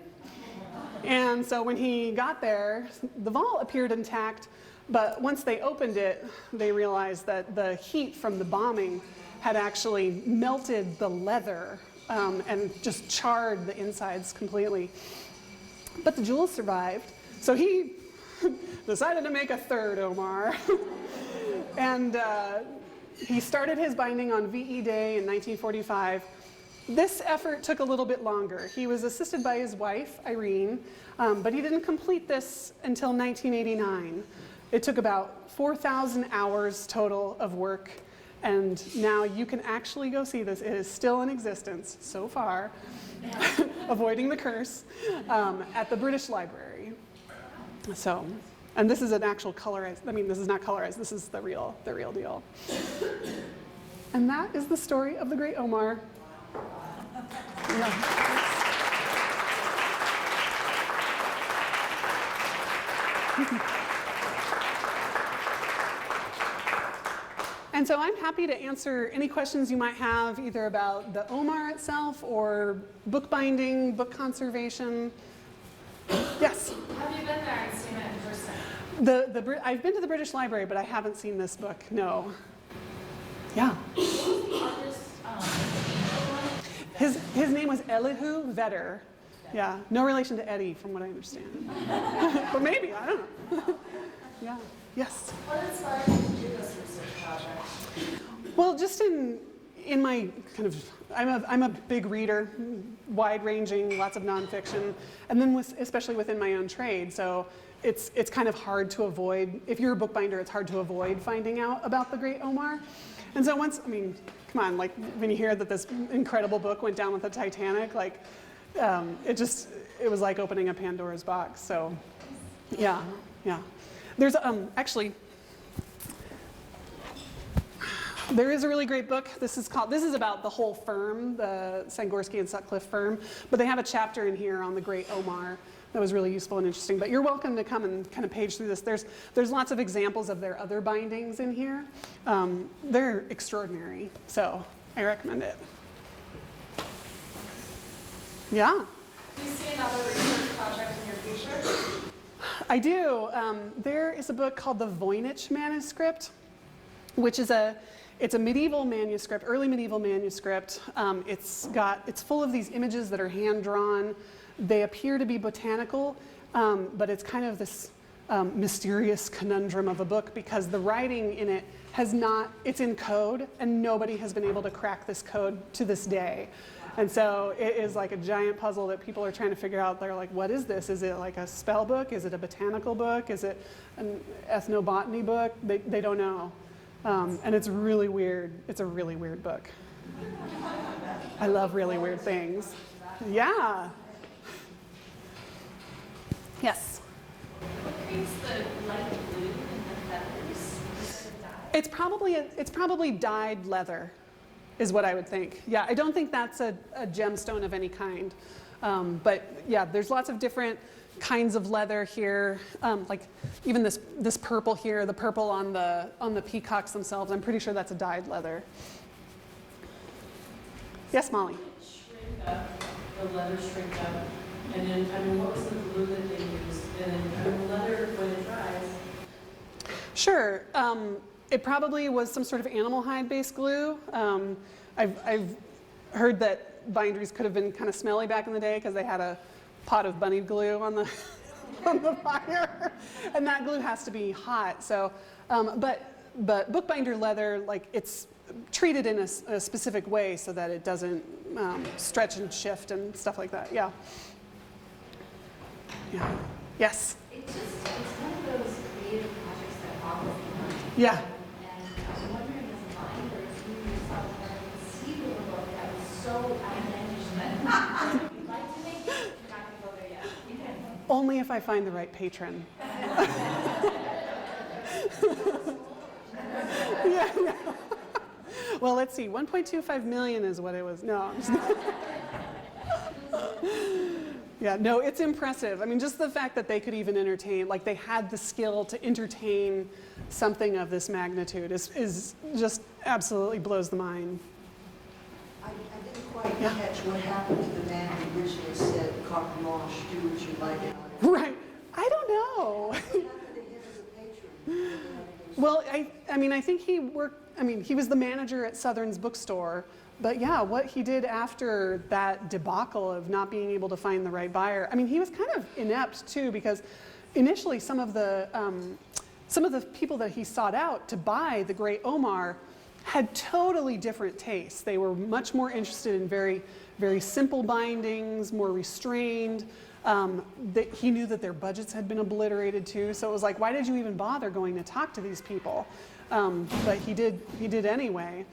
And so when he got there, the vault appeared intact, but once they opened it, they realized that the heat from the bombing had actually melted the leather and just charred the insides completely. But the jewels survived, so he decided to make a third Omar. And he started his binding on VE Day in 1945. This effort took a little bit longer. He was assisted by his wife, Irene, but he didn't complete this until 1989. It took about 4,000 hours total of work, and now you can actually go see this. It is still in existence so far, avoiding the curse, at the British Library. So, and this is an actual colorized, this is not colorized, this is the real deal. And that is the story of the Great Omar. Yeah. And so I'm happy to answer any questions you might have, either about the Omar itself or bookbinding, book conservation. Yes? Have you been there and seen it in person? I've been to the British Library, but I haven't seen this book, no. Yeah. His name was Elihu Vedder. Yeah, no relation to Eddie, from what I understand. But maybe, I don't know. Yeah, yes? What inspired you to do this research project? Well, just in my kind of, I'm a big reader, wide-ranging, lots of nonfiction, and then especially within my own trade. So it's kind of hard to avoid, if you're a bookbinder, it's hard to avoid finding out about the Great Omar. And so come on, when you hear that this incredible book went down with the Titanic, it was like opening a Pandora's box. So, yeah. There's actually, there is a really great book. This is about the whole firm, the Sangorsky and Sutcliffe firm, but they have a chapter in here on the Great Omar that was really useful and interesting. But you're welcome to come and kind of page through this. There's lots of examples of their other bindings in here. They're extraordinary, so I recommend it. Yeah. Do you see another research project in your future? I do. There is a book called the Voynich manuscript, which is it's a medieval manuscript, early medieval manuscript. It's full of these images that are hand-drawn. They appear to be botanical, but it's kind of this mysterious conundrum of a book because the writing in it it's in code, and nobody has been able to crack this code to this day. And so it is like a giant puzzle that people are trying to figure out. They're like, what is this? Is it like a spell book? Is it a botanical book? Is it an ethnobotany book? They don't know. And it's really weird. It's a really weird book. I love really weird things. Yeah. Yes? What creates the light blue and the feathers? Is it dye? It's probably dyed leather, is what I would think. Yeah, I don't think that's a gemstone of any kind. But yeah, there's lots of different kinds of leather here. Like even this purple here, the purple on the peacocks themselves. I'm pretty sure that's a dyed leather. Yes, Molly. Shrink up, the leather shrink up, and then what was the glue that they used? And then the leather, when it dries. Sure. It probably was some sort of animal hide-based glue. I've heard that binderies could have been kind of smelly back in the day because they had a pot of bunny glue on the fire, and that glue has to be hot. So, but bookbinder leather, like it's treated in a specific way so that it doesn't stretch and shift and stuff like that. Yeah. Yeah. Yes. It's one of those creative projects that boggles the mind. Yeah. And I'm wondering as a binder, if you yourself had conceived of a book that was so outlandish that you'd like to make it, you're not going to go there yet. Only if I find the right patron. Yeah. Well, let's see. 1.25 million is what it was. No. I'm just Yeah, no, it's impressive. I mean, just the fact that they could even entertain, like they had the skill to entertain something of this magnitude is just absolutely blows the mind. I didn't quite catch what happened to the man who originally said, carte blanche, do what you like. Right. I don't know. What happened to him as a patron? Well, I mean, I think he was the manager at Southern's bookstore. But yeah, what he did after that debacle of not being able to find the right buyer, I mean, he was kind of inept too, because initially some of the people that he sought out to buy the Great Omar had totally different tastes. They were much more interested in very, very simple bindings, more restrained. He knew that their budgets had been obliterated too, so it was like, why did you even bother going to talk to these people? But he did anyway.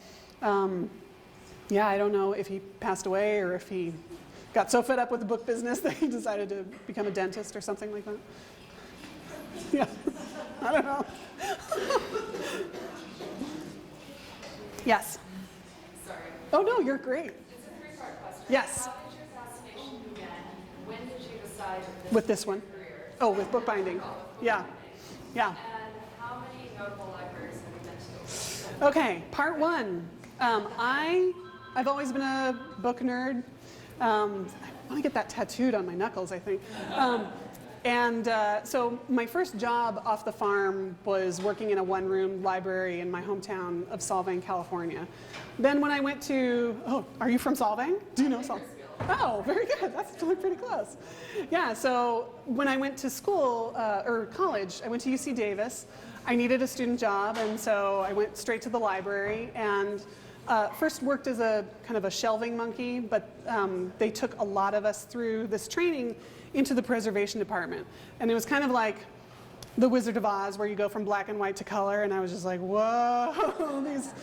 Yeah, I don't know if he passed away or if he got so fed up with the book business that he decided to become a dentist or something like that. Yeah, I don't know. Yes? Sorry. Oh, no, you're great. It's a three-part question. Yes. How did your fascination begin? When did you decide that With this one? career? Oh, with bookbinding. Yeah. Yeah. And how many notable libraries have you been to? Okay, part one. I've always been a book nerd. I want to get that tattooed on my knuckles, I think. So my first job off the farm was working in a one-room library in my hometown of Solvang, California. Then when I went to, are you from Solvang? Do you know Solvang? Oh, very good. That's pretty close. Yeah, so when I went to school, or college, I went to UC Davis. I needed a student job, and so I went straight to the library and first worked as a kind of a shelving monkey, but they took a lot of us through this training into the preservation department. And it was kind of like the Wizard of Oz, where you go from black and white to color, and I was just like, whoa, these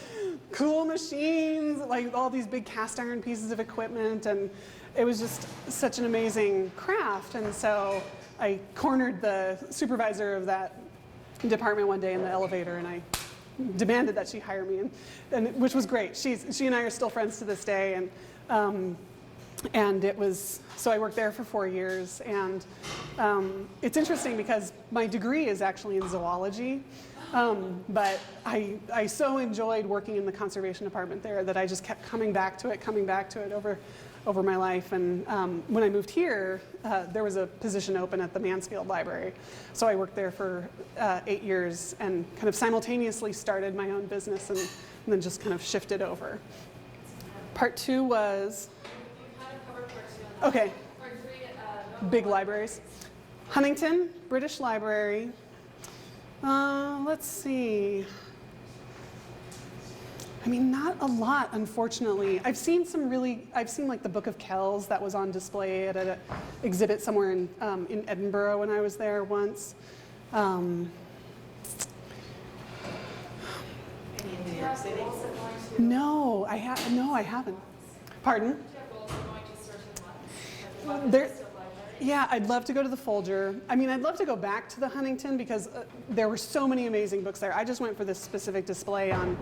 cool machines, like all these big cast iron pieces of equipment, and it was just such an amazing craft. And so I cornered the supervisor of that department one day in the elevator, and I demanded that she hire me, and which was great. She and I are still friends to this day, and it was, so I worked there for 4 years, and it's interesting because my degree is actually in zoology, but I so enjoyed working in the conservation department there that I just kept coming back to it over my life. And when I moved here, there was a position open at the Mansfield Library. So I worked there for 8 years and kind of simultaneously started my own business and then just kind of shifted over. Part two was, okay, big libraries. Huntington, British Library. Let's see. I mean, not a lot, unfortunately. I've seen like the Book of Kells that was on display at an exhibit somewhere in Edinburgh when I was there once. No, I haven't. Pardon? There, Yeah, I'd love to go to the Folger. I mean, I'd love to go back to the Huntington because there were so many amazing books there. I just went for this specific display on,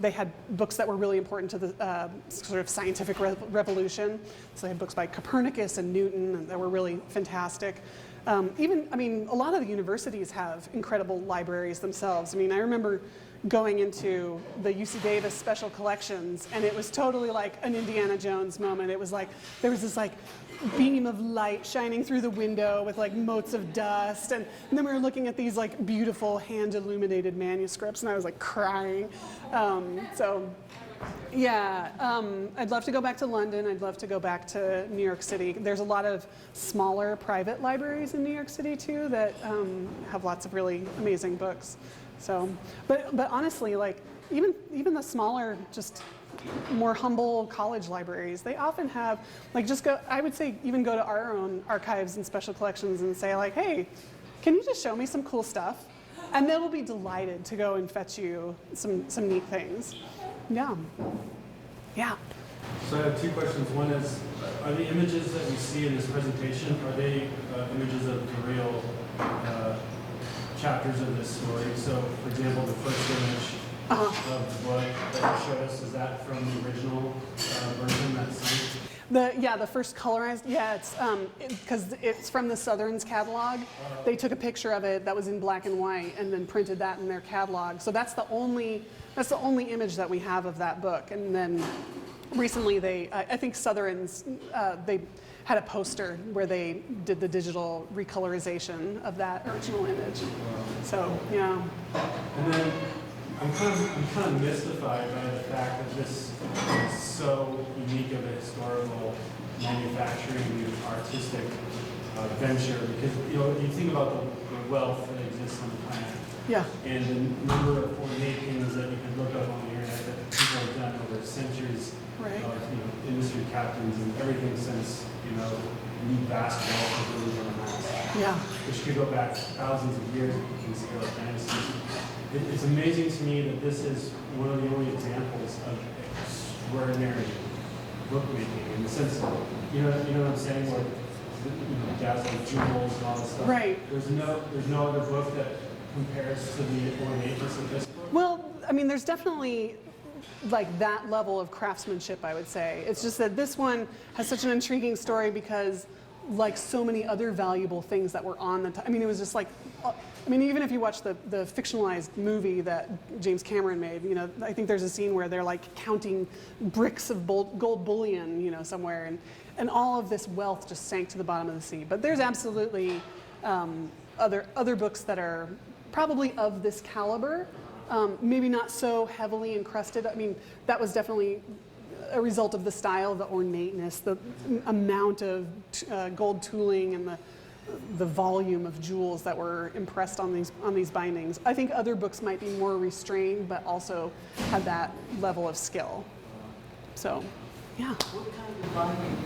they had books that were really important to the sort of scientific revolution. So they had books by Copernicus and Newton that were really fantastic. I mean, a lot of the universities have incredible libraries themselves. I mean, I remember going into the UC Davis special collections, and it was totally like an Indiana Jones moment. It was like, there was this like beam of light shining through the window with like motes of dust, and then we were looking at these like beautiful hand-illuminated manuscripts, and I was like crying. I'd love to go back to London. I'd love to go back to New York City. There's a lot of smaller private libraries in New York City too that have lots of really amazing books. So, but honestly, like even the smaller, just more humble college libraries, they often have like I would say even go to our own archives and special collections and say like, hey, can you just show me some cool stuff? And they will be delighted to go and fetch you some neat things. Yeah. Yeah. So I have two questions. One is, are the images that we see in this presentation, are they images of the real chapters of this story? So, for example, the first image of the book that you showed us, is that from the original version that's The first colorized, it's because it's from the Southerns catalog. They took a picture of it that was in black and white and then printed that in their catalog. So that's the only image that we have of that book. And then recently I think Southerns, they had a poster where they did the digital recolorization of that original image. So, yeah. And then I'm kind of mystified by the fact that this is so unique of a historical manufacturing artistic venture, because you think about the wealth that exists on the planet. Yeah. And the number of ornate things that you can look up on the internet that people have done over centuries of industry captains and everything since the vast wealth of really on mass. Yeah. Which could go back thousands of years if you can scale it dynasties. It's amazing to me that this is one of the only examples of extraordinary bookmaking in the sense of, you know what I'm saying, where dazzling jewels and all this stuff. Right. There's no other book that compares to the ornateness of this book. Well, I mean, there's definitely like that level of craftsmanship, I would say. It's just that this one has such an intriguing story because like so many other valuable things that were on the I mean, it was just like, even if you watch the fictionalized movie that James Cameron made, I think there's a scene where they're like counting bricks of gold bullion, somewhere, and all of this wealth just sank to the bottom of the sea. But there's absolutely other books that are probably of this caliber, maybe not so heavily encrusted. I mean, that was definitely a result of the style, the ornateness, the amount of gold tooling, and the volume of jewels that were impressed on these bindings. I think other books might be more restrained, but also had that level of skill. So, yeah. What kind of binding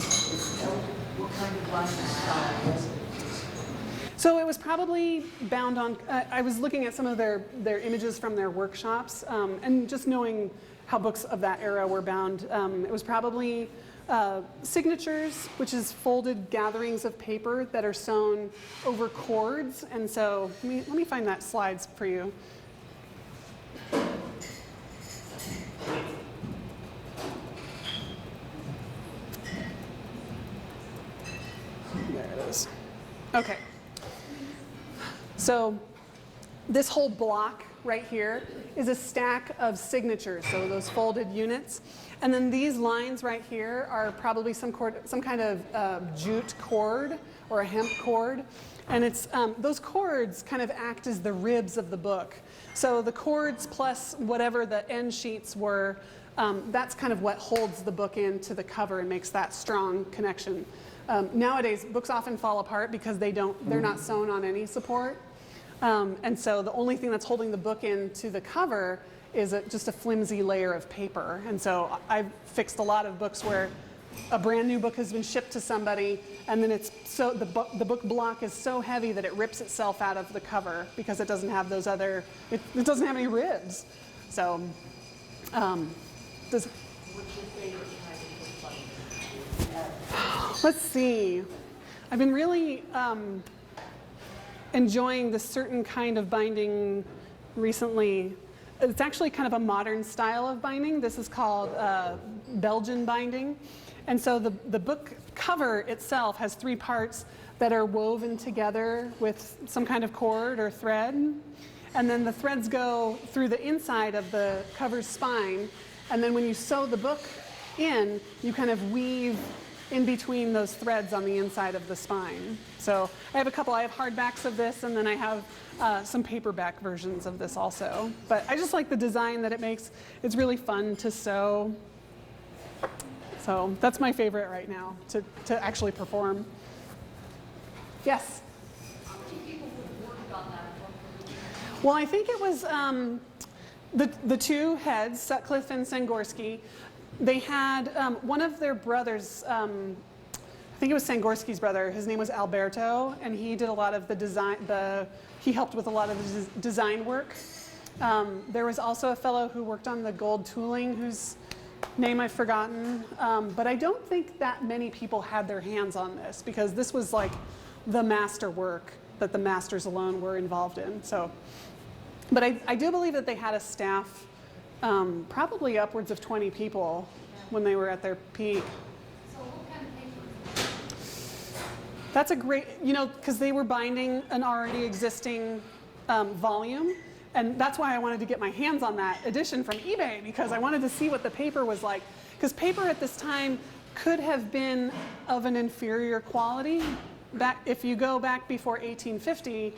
what kind of binding style was it? So it was probably bound on, I was looking at some of their images from their workshops, and just knowing how books of that era were bound, it was probably signatures, which is folded gatherings of paper that are sewn over cords. And so let me find that slides for you. There it is. Okay. So this whole block right here is a stack of signatures, so those folded units. And then these lines right here are probably some kind of jute cord or a hemp cord. And it's those cords kind of act as the ribs of the book. So the cords plus whatever the end sheets were, that's kind of what holds the book into the cover and makes that strong connection. Nowadays, books often fall apart because they're not sewn on any support. And so the only thing that's holding the book into the cover is just a flimsy layer of paper. And so I've fixed a lot of books where a brand new book has been shipped to somebody, and then the book block is so heavy that it rips itself out of the cover because it doesn't have those other, it doesn't have any ribs. So, What's your favorite kind of book binding? let's see. I've been really enjoying this certain kind of binding recently. It's actually kind of a modern style of binding. This is called Belgian binding. And so the book cover itself has 3 parts that are woven together with some kind of cord or thread. And then the threads go through the inside of the cover's spine. And then when you sew the book in, you kind of weave in between those threads on the inside of the spine. So I have a couple. I have hardbacks of this, and then I have some paperback versions of this also. But I just like the design that it makes. It's really fun to sew. So that's my favorite right now, to actually perform. Yes? How many people would work on that book? Well, I think it was the 2 heads, Sutcliffe and Sangorsky. They had one of their brothers, I think it was Sangorsky's brother, his name was Alberto, and he did a lot of the design, he helped with a lot of the design work. There was also a fellow who worked on the gold tooling, whose name I've forgotten, but I don't think that many people had their hands on this, because this was like the master work that the masters alone were involved in. So, but I do believe that they had a staff, probably upwards of 20 people when they were at their peak. So what kind of paper? That's a great, you know, because they were binding an already existing volume. And that's why I wanted to get my hands on that edition from eBay, because I wanted to see what the paper was like. Because paper at this time could have been of an inferior quality. If you go back before 1850,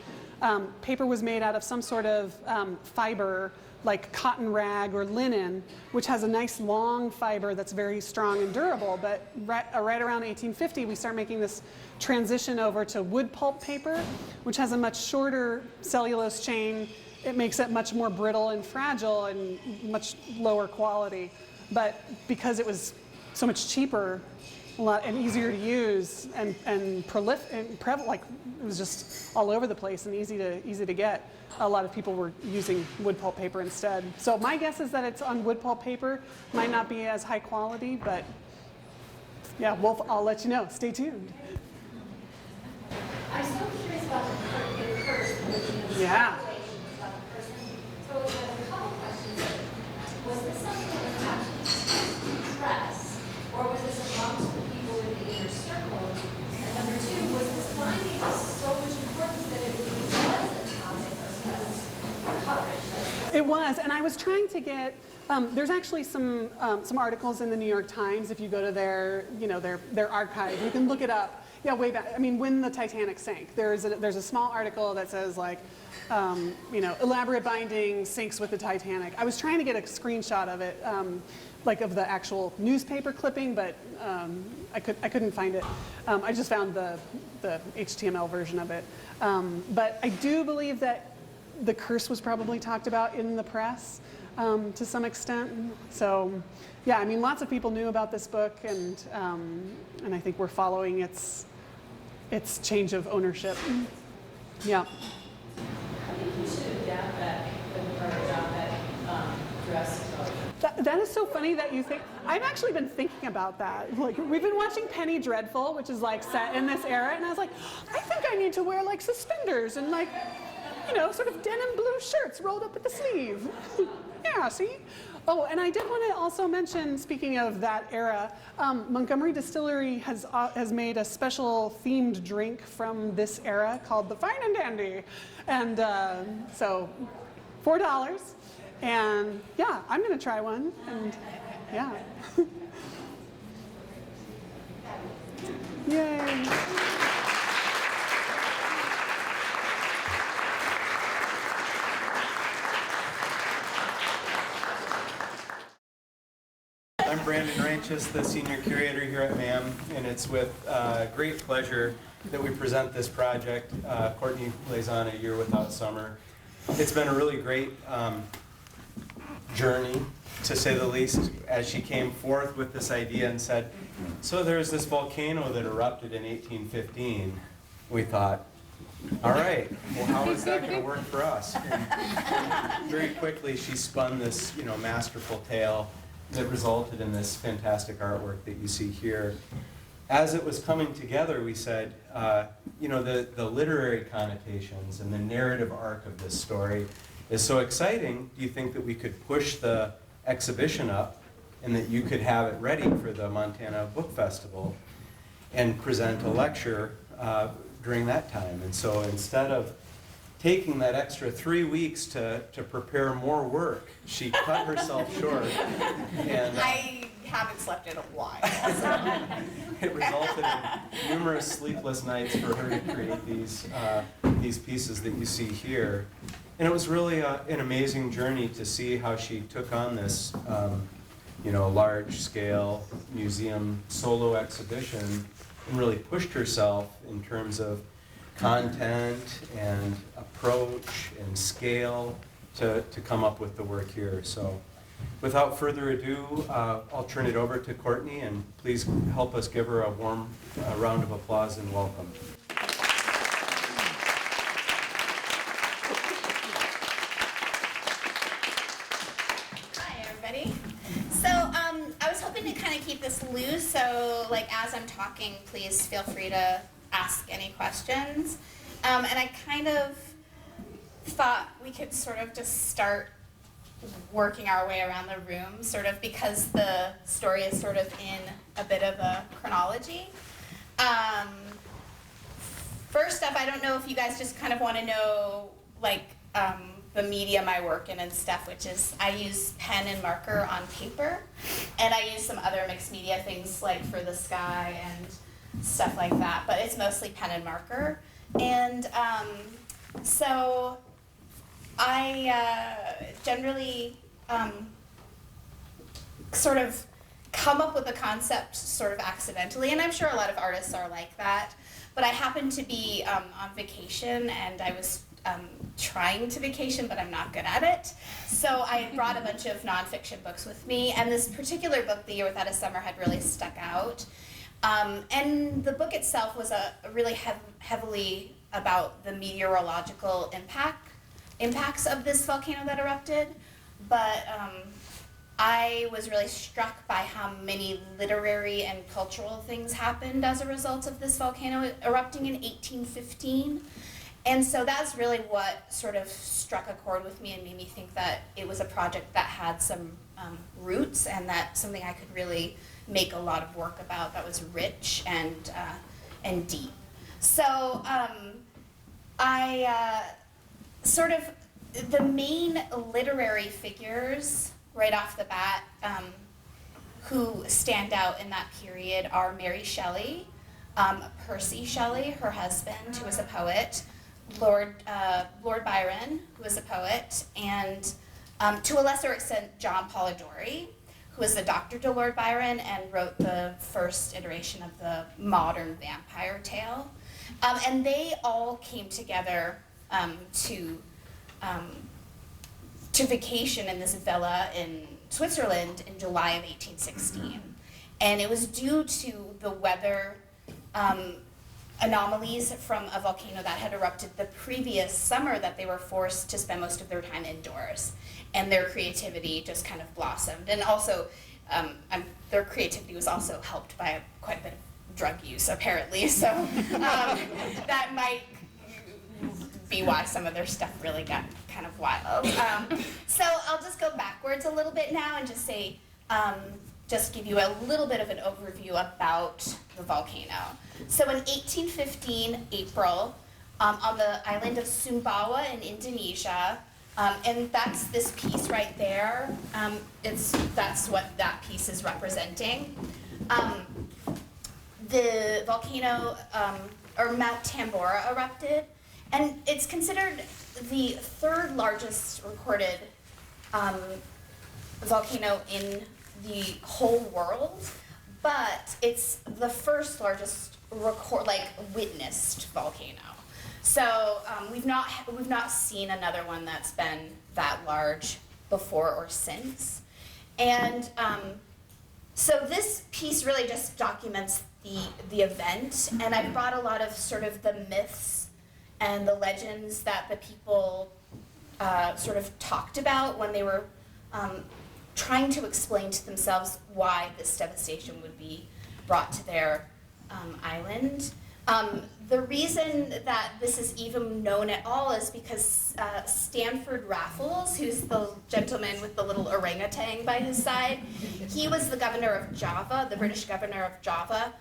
paper was made out of some sort of fiber, like cotton rag or linen, which has a nice long fiber that's very strong and durable. But right around 1850, we start making this transition over to wood pulp paper, which has a much shorter cellulose chain. It makes it much more brittle and fragile and much lower quality. But because it was so much cheaper and easier to use and prevalent, like it was just all over the place and easy to get, a lot of people were using wood pulp paper instead. So my guess is that it's on wood pulp paper. Might not be as high quality, but yeah, I'll let you know. Stay tuned. I'm so curious about the curse. Yeah. So I have a couple questions. Was this something that was actually press, or was this amongst the people in the inner circle? And number 2, was this binding so much importance that it was a topic of coverage? It was, and I was trying to get. There's actually some articles in the New York Times. If you go to their archive, you can look it up. Yeah, way back. I mean, when the Titanic sank, there's a small article that says like, elaborate binding sinks with the Titanic. I was trying to get a screenshot of it, like of the actual newspaper clipping, but I couldn't find it. I just found the HTML version of it. But I do believe that the curse was probably talked about in the press to some extent. So, yeah, I mean, lots of people knew about this book, and I think we're following its change of ownership. Yeah. I think you should adapt that dress code. That is so funny that you think. I've actually been thinking about that. Like, we've been watching Penny Dreadful, which is like set in this era, and I was like, I think I need to wear like suspenders and like, sort of denim blue shirts rolled up at the sleeve. Yeah, see? Oh, and I did want to also mention, speaking of that era, Montgomery Distillery has made a special themed drink from this era called the Fine and Dandy. And so, $4. And yeah, I'm going to try one. And yeah. Yay. I'm Brandon Ranches, the Senior Curator here at MAM, and it's with great pleasure that we present this project, Courtney Blazon, A Year Without Summer. It's been a really great journey, to say the least, as she came forth with this idea and said, so there's this volcano that erupted in 1815. We thought, all right, well, how is that going to work for us? And very quickly, she spun this, masterful tale that resulted in this fantastic artwork that you see here. as it was coming together, we said, you know, the literary connotations and the narrative arc of this story is so exciting. Do you think that we could push the exhibition up and that you could have it ready for the Montana Book Festival and present a lecture during that time? And so instead of taking that extra 3 weeks to prepare more work, she cut herself short. And I haven't slept in a while. it resulted in numerous sleepless nights for her to create these pieces that you see here. And it was really an amazing journey to see how she took on this you know, large-scale museum solo exhibition and really pushed herself in terms of content and approach and scale to come up with the work here. So without further ado, I'll turn it over to Courtney, and please help us give her a warm round of applause and welcome. Hi, everybody. So I was hoping to kind of keep this loose, so like as I'm talking, please feel free to ask any questions. And I kind of thought we could sort of just start working our way around the room, sort of because the story is sort of in a bit of a chronology. First up, I don't know if you guys just kind of want to know like the medium I work in and stuff, which is I use pen and marker on paper, and I use some other mixed media things like for the sky and stuff like that, but it's mostly pen and marker. And so I generally sort of come up with a concept sort of accidentally, and I'm sure a lot of artists are like that, but I happened to be on vacation, and I was trying to vacation, but I'm not good at it. So I brought a bunch of nonfiction books with me, and this particular book, The Year Without a Summer, had really stuck out. And the book itself was really heavily about the meteorological impacts of this volcano that erupted, but I was really struck by how many literary and cultural things happened as a result of this volcano erupting in 1815. And so that's really what sort of struck a chord with me and made me think that it was a project that had some roots, and that something I could really make a lot of work about that was rich and deep. So I sort of, the main literary figures right off the bat who stand out in that period are Mary Shelley, Percy Shelley, her husband, who was a poet, Lord Byron, who was a poet, and to a lesser extent, John Polidori, who was the doctor to Lord Byron and wrote the first iteration of the modern vampire tale. And they all came together to vacation in this villa in Switzerland in July of 1816. And it was due to the weather anomalies from a volcano that had erupted the previous summer that they were forced to spend most of their time indoors. And their creativity just kind of blossomed. And also, their creativity was also helped by quite a bit of drug use, apparently. So that might be why some of their stuff really got kind of wild. So I'll just go backwards a little bit now and just say, just give you a little bit of an overview about the volcano. So in 1815, April, on the island of Sumbawa in Indonesia, and that's this piece right there. That's what that piece is representing. The volcano, or Mount Tambora, erupted, and it's considered the third largest recorded volcano in the whole world, but it's the first largest witnessed volcano. So we've not seen another one that's been that large before or since. And so this piece really just documents the event, and I brought a lot of sort of the myths and the legends that the people sort of talked about when they were trying to explain to themselves why this devastation would be brought to their island. The reason that this is even known at all is because Stanford Raffles, who's the gentleman with the little orangutan by his side, he was the governor of Java, the British governor of Java,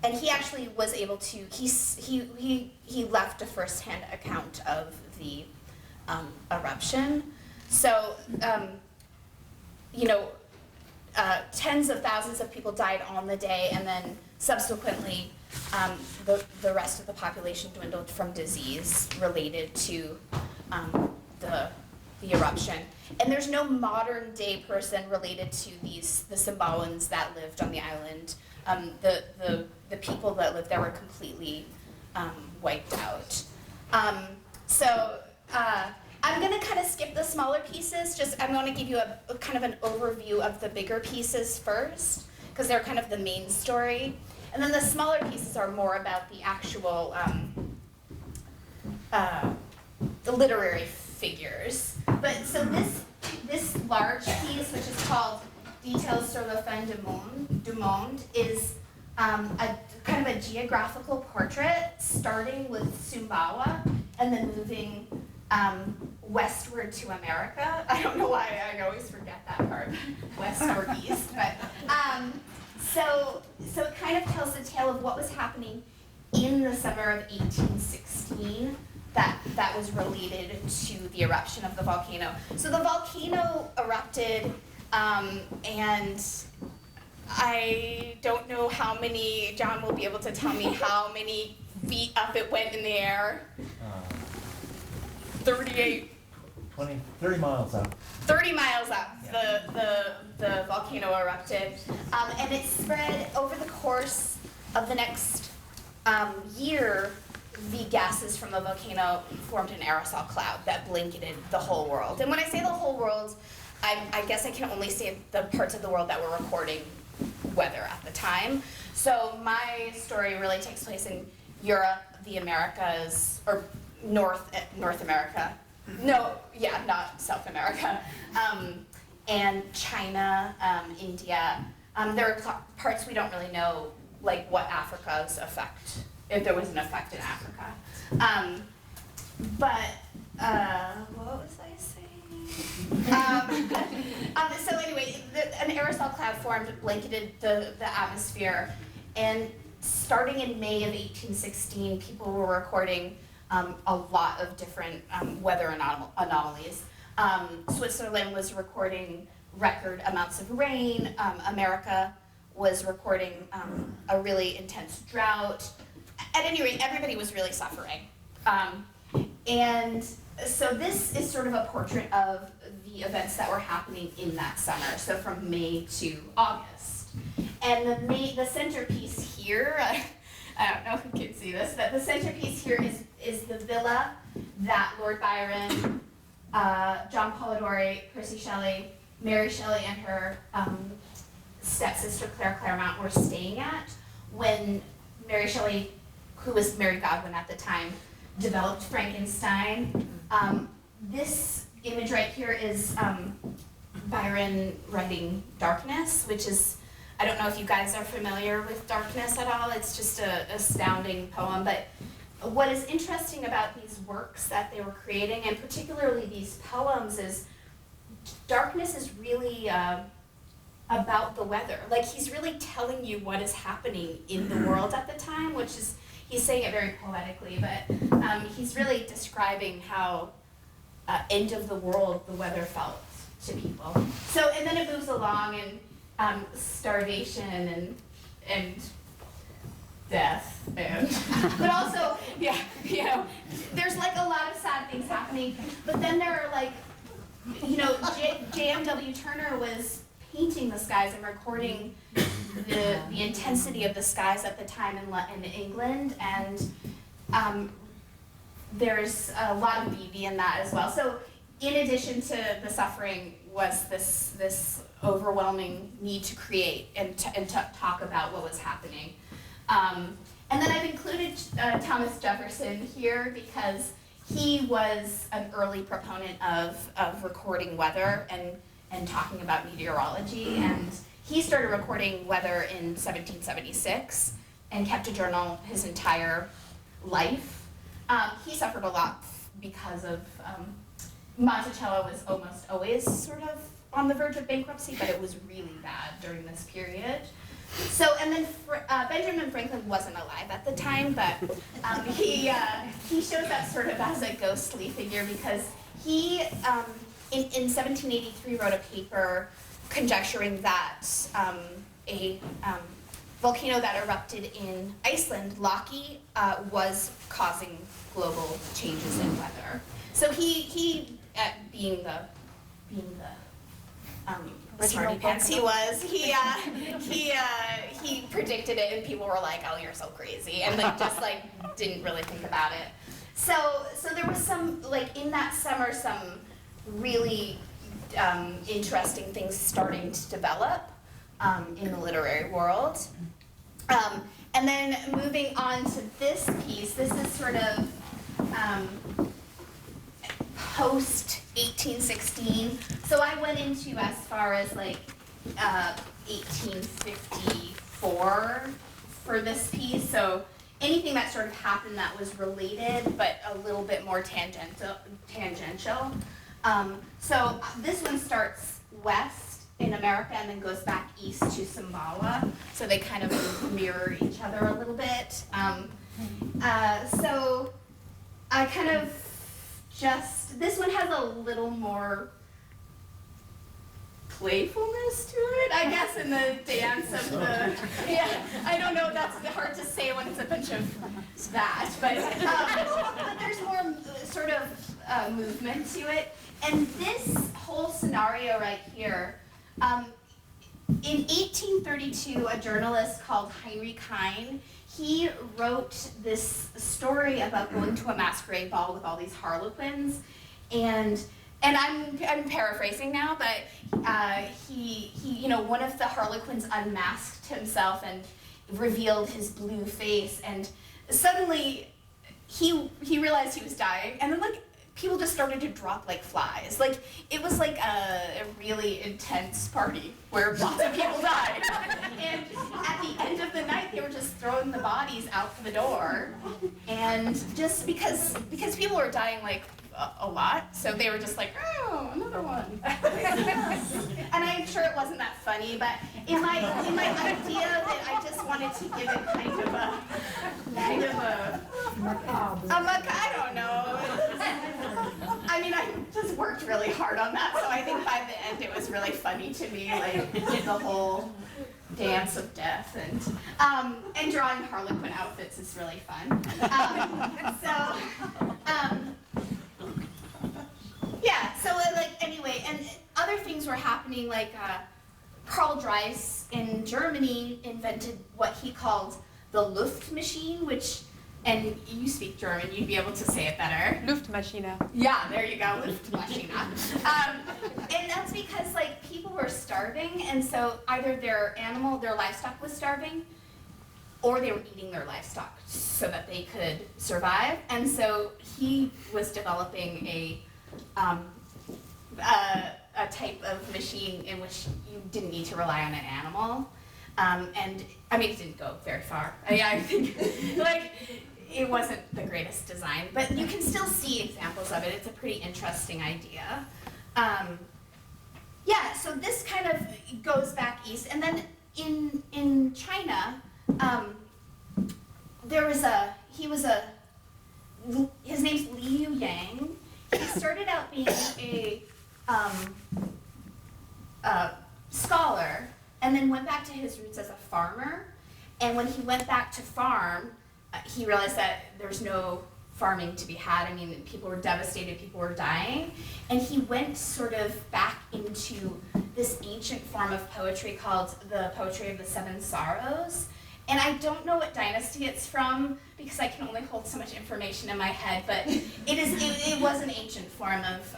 and he actually was able to, he left a first-hand account of the eruption. So, tens of thousands of people died on the day, and then subsequently the rest of the population dwindled from disease related to the eruption. And there's no modern day person related to the Samoans that lived on the island. The people that lived there were completely wiped out. I'm gonna kind of skip the smaller pieces, I'm gonna give you a kind of an overview of the bigger pieces first, because they're kind of the main story. And then the smaller pieces are more about the actual, the literary figures. But so this large piece, which is called Details sur la fin du monde, is a kind of a geographical portrait, starting with Sumbawa and then moving westward to America. I don't know why I always forget that part, west or east, but so it kind of tells the tale of what was happening in the summer of 1816 that was related to the eruption of the volcano. So the volcano erupted, and I don't know how many, John will be able to tell me how many feet up it went in the air. 30 miles up. 30 miles up, the volcano erupted, and it spread over the course of the next year. The gases from the volcano formed an aerosol cloud that blanketed the whole world. And when I say the whole world, I guess I can only say the parts of the world that were recording weather at the time. So my story really takes place in Europe, the Americas, or North America. No, yeah, not South America. And China, India. There are parts we don't really know, like what Africa's effect, if there was an effect in Africa. What was I saying? So anyway, an aerosol cloud formed, blanketed the atmosphere, and starting in May of 1816, people were recording a lot of different weather anomalies. Switzerland was recording record amounts of rain. America was recording a really intense drought. At any rate, everybody was really suffering. And so this is sort of a portrait of the events that were happening in that summer, so from May to August. And the centerpiece here, I don't know if you can see this, but the centerpiece here is the villa that Lord Byron, John Polidori, Percy Shelley, Mary Shelley, and her stepsister Claire Claremont were staying at when Mary Shelley, who was Mary Godwin at the time, developed Frankenstein. This image right here is Byron writing Darkness, which is, I don't know if you guys are familiar with Darkness at all. It's just an astounding poem. But what is interesting about these works that they were creating, and particularly these poems, is Darkness is really about the weather. Like, he's really telling you what is happening in the world at the time, which is, he's saying it very poetically, but he's really describing how end of the world the weather felt to people. So, and then it moves along, and starvation and death, and but also, yeah, you know, there's like a lot of sad things happening, but then there are like, you know, J.M.W. Turner was painting the skies and recording the intensity of the skies at the time in England, and there's a lot of beauty in that as well. So in addition to the suffering was this overwhelming need to create and to talk about what was happening. And then I've included Thomas Jefferson here because he was an early proponent of recording weather and talking about meteorology, and he started recording weather in 1776, and kept a journal his entire life. He suffered a lot because of, Monticello was almost always sort of on the verge of bankruptcy, but it was really bad during this period. So, and then Benjamin Franklin wasn't alive at the time, but he shows up sort of as a ghostly figure because he, in 1783, wrote a paper conjecturing that a volcano that erupted in Iceland, Loki, was causing global changes in weather. So he being the smarty pants he was, he predicted it, and people were like, "Oh, you're so crazy," and like just like didn't really think about it. So there was some, like in that summer, some really interesting things starting to develop in the literary world. And then moving on to this piece, this is sort of post 1816. So I went into as far as like 1854 for this piece. So anything that sort of happened that was related, but a little bit more tangential. So this one starts west in America and then goes back east to Sumbawa. So they kind of mirror each other a little bit. So I kind of this one has a little more playfulness to it, I guess, in the dance of the, yeah, I don't know, that's hard to say when it's a bunch of that, but there's more sort of movement to it. And this whole scenario right here, in 1832, a journalist called Heinrich Heine, he wrote this story about going to a masquerade ball with all these harlequins, and I'm paraphrasing now, but he one of the harlequins unmasked himself and revealed his blue face, and suddenly he realized he was dying, and then like people just started to drop like flies. Like it was like a really intense party where lots of people died. And at the end of the night, they were just throwing the bodies out the door. And just because people were dying like a lot, so they were just like, oh, another one. And I'm sure it wasn't that funny, but in my idea that I just wanted to give it kind of a I don't know. I mean, I just worked really hard on that, so I think by the end it was really funny to me, like the whole dance of death, and drawing Harlequin outfits is really fun. Yeah, so like anyway, and other things were happening, like Karl Dreiss in Germany invented what he called the Luft machine, which, and you speak German, you'd be able to say it better. Luftmaschine. Yeah, there you go, Luftmaschine. And that's because like people were starving, and so either their livestock was starving, or they were eating their livestock so that they could survive. And so he was developing a type of machine in which you didn't need to rely on an animal. And I mean, it didn't go very far. I think like it wasn't the greatest design, but you can still see examples of it. It's a pretty interesting idea. Yeah, so this kind of goes back east, and then in China, his name's Liu Yang. He started out being a scholar, and then went back to his roots as a farmer. And when he went back to farm, he realized that there's no farming to be had. I mean, people were devastated, people were dying. And he went sort of back into this ancient form of poetry called the poetry of the Seven Sorrows. And I don't know what dynasty it's from because I can only hold so much information in my head, but it was an ancient form of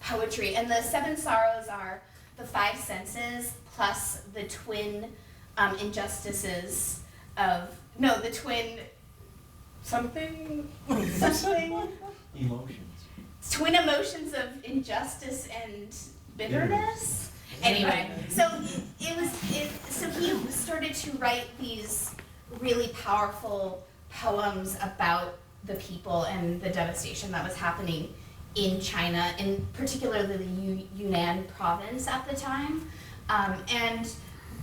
poetry. And the Seven Sorrows are the five senses plus the twin injustices of, no, the twin something? Emotions. Twin emotions of injustice and bitterness. Anyway, so he started to write these really powerful poems about the people and the devastation that was happening in China, in particular the Yunnan province at the time. And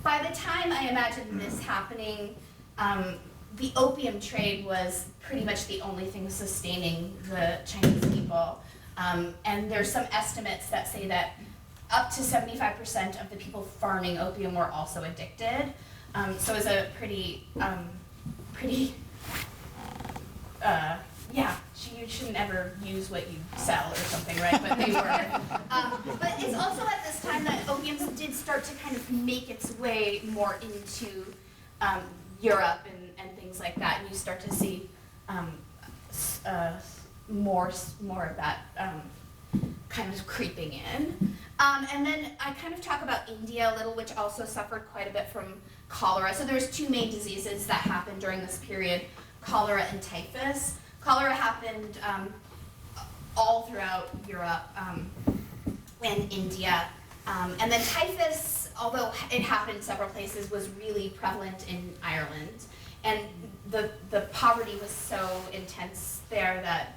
by the time I imagine this happening, the opium trade was pretty much the only thing sustaining the Chinese people. And there's some estimates that say that up to 75% of the people farming opium were also addicted. So it's a pretty, yeah, you shouldn't ever use what you sell or something, right? But they were. But it's also at this time that opium did start to kind of make its way more into Europe and things like that, and you start to see more of that kind of creeping in. And then I kind of talk about India a little, which also suffered quite a bit from cholera. So there's two main diseases that happened during this period, cholera and typhus. Cholera happened all throughout Europe and India. And then typhus, although it happened several places, was really prevalent in Ireland. And the poverty was so intense there that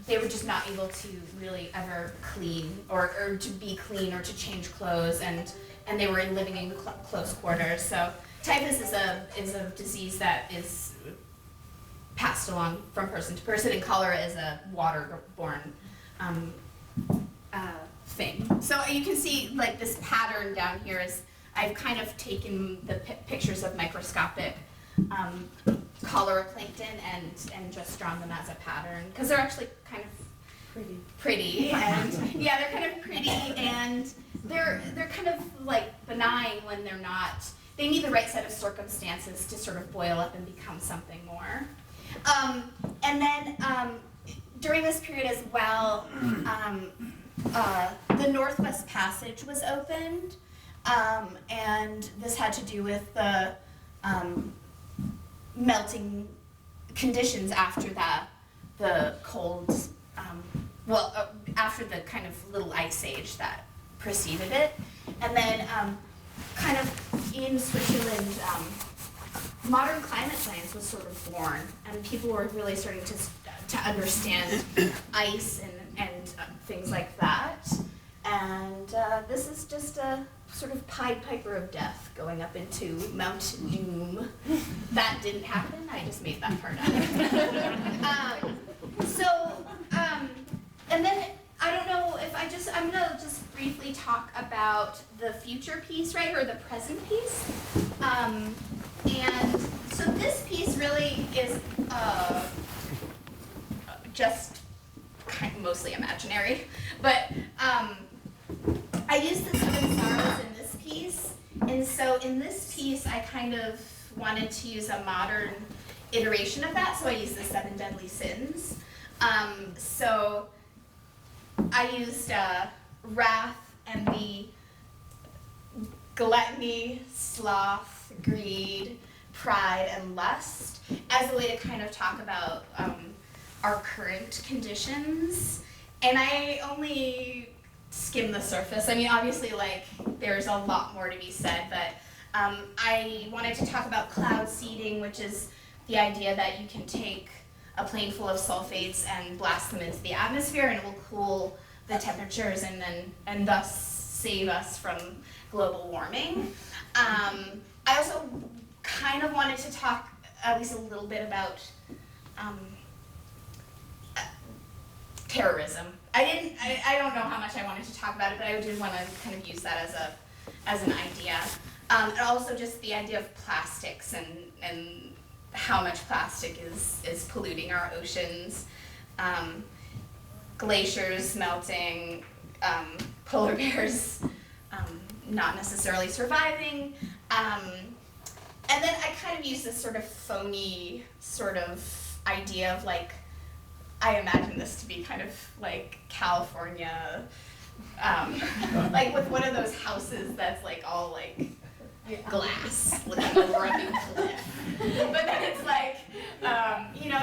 they were just not able to really ever clean or to be clean or to change clothes, and they were living in close quarters. So typhus is a disease that is passed along from person to person, and cholera is a waterborne thing. So you can see like this pattern down here is I've kind of taken the pictures of microscopic cholera plankton and just drawn them as a pattern because they're actually kind of pretty and yeah, they're kind of pretty and they're kind of like benign when they're not. They need the right set of circumstances to sort of boil up and become something more. And then during this period as well, the Northwest Passage was opened, and this had to do with the melting conditions after the cold, after the kind of little ice age that preceded it. And then kind of in Switzerland, modern climate science was sort of born, and people were really starting to understand ice and things like that. And this is just a sort of Pied Piper of death going up into Mount Doom. That didn't happen, I just made that part up. And then I don't know if I'm gonna just briefly talk about the future piece, right, or the present piece. And so this piece really is just kind of mostly imaginary, but I used the Seven Sorrows in this piece, and so in this piece I kind of wanted to use a modern iteration of that, so I used the Seven Deadly Sins. So I used wrath and the gluttony, sloth, greed, pride, and lust as a way to kind of talk about our current conditions. And I only skimmed the surface. I mean, obviously, like, there's a lot more to be said, but I wanted to talk about cloud seeding, which is the idea that you can take a plane full of sulfates and blast them into the atmosphere, and it will cool the temperatures and thus save us from global warming. I also kind of wanted to talk at least a little bit about terrorism. I don't know how much I wanted to talk about it, but I did want to kind of use that as an idea. And also just the idea of plastics and how much plastic is polluting our oceans. Glaciers melting, polar bears not necessarily surviving. And then I kind of use this sort of phony sort of idea of like, I imagine this to be kind of like California, like with one of those houses that's like all like glass looking over a big cliff. But then it's like,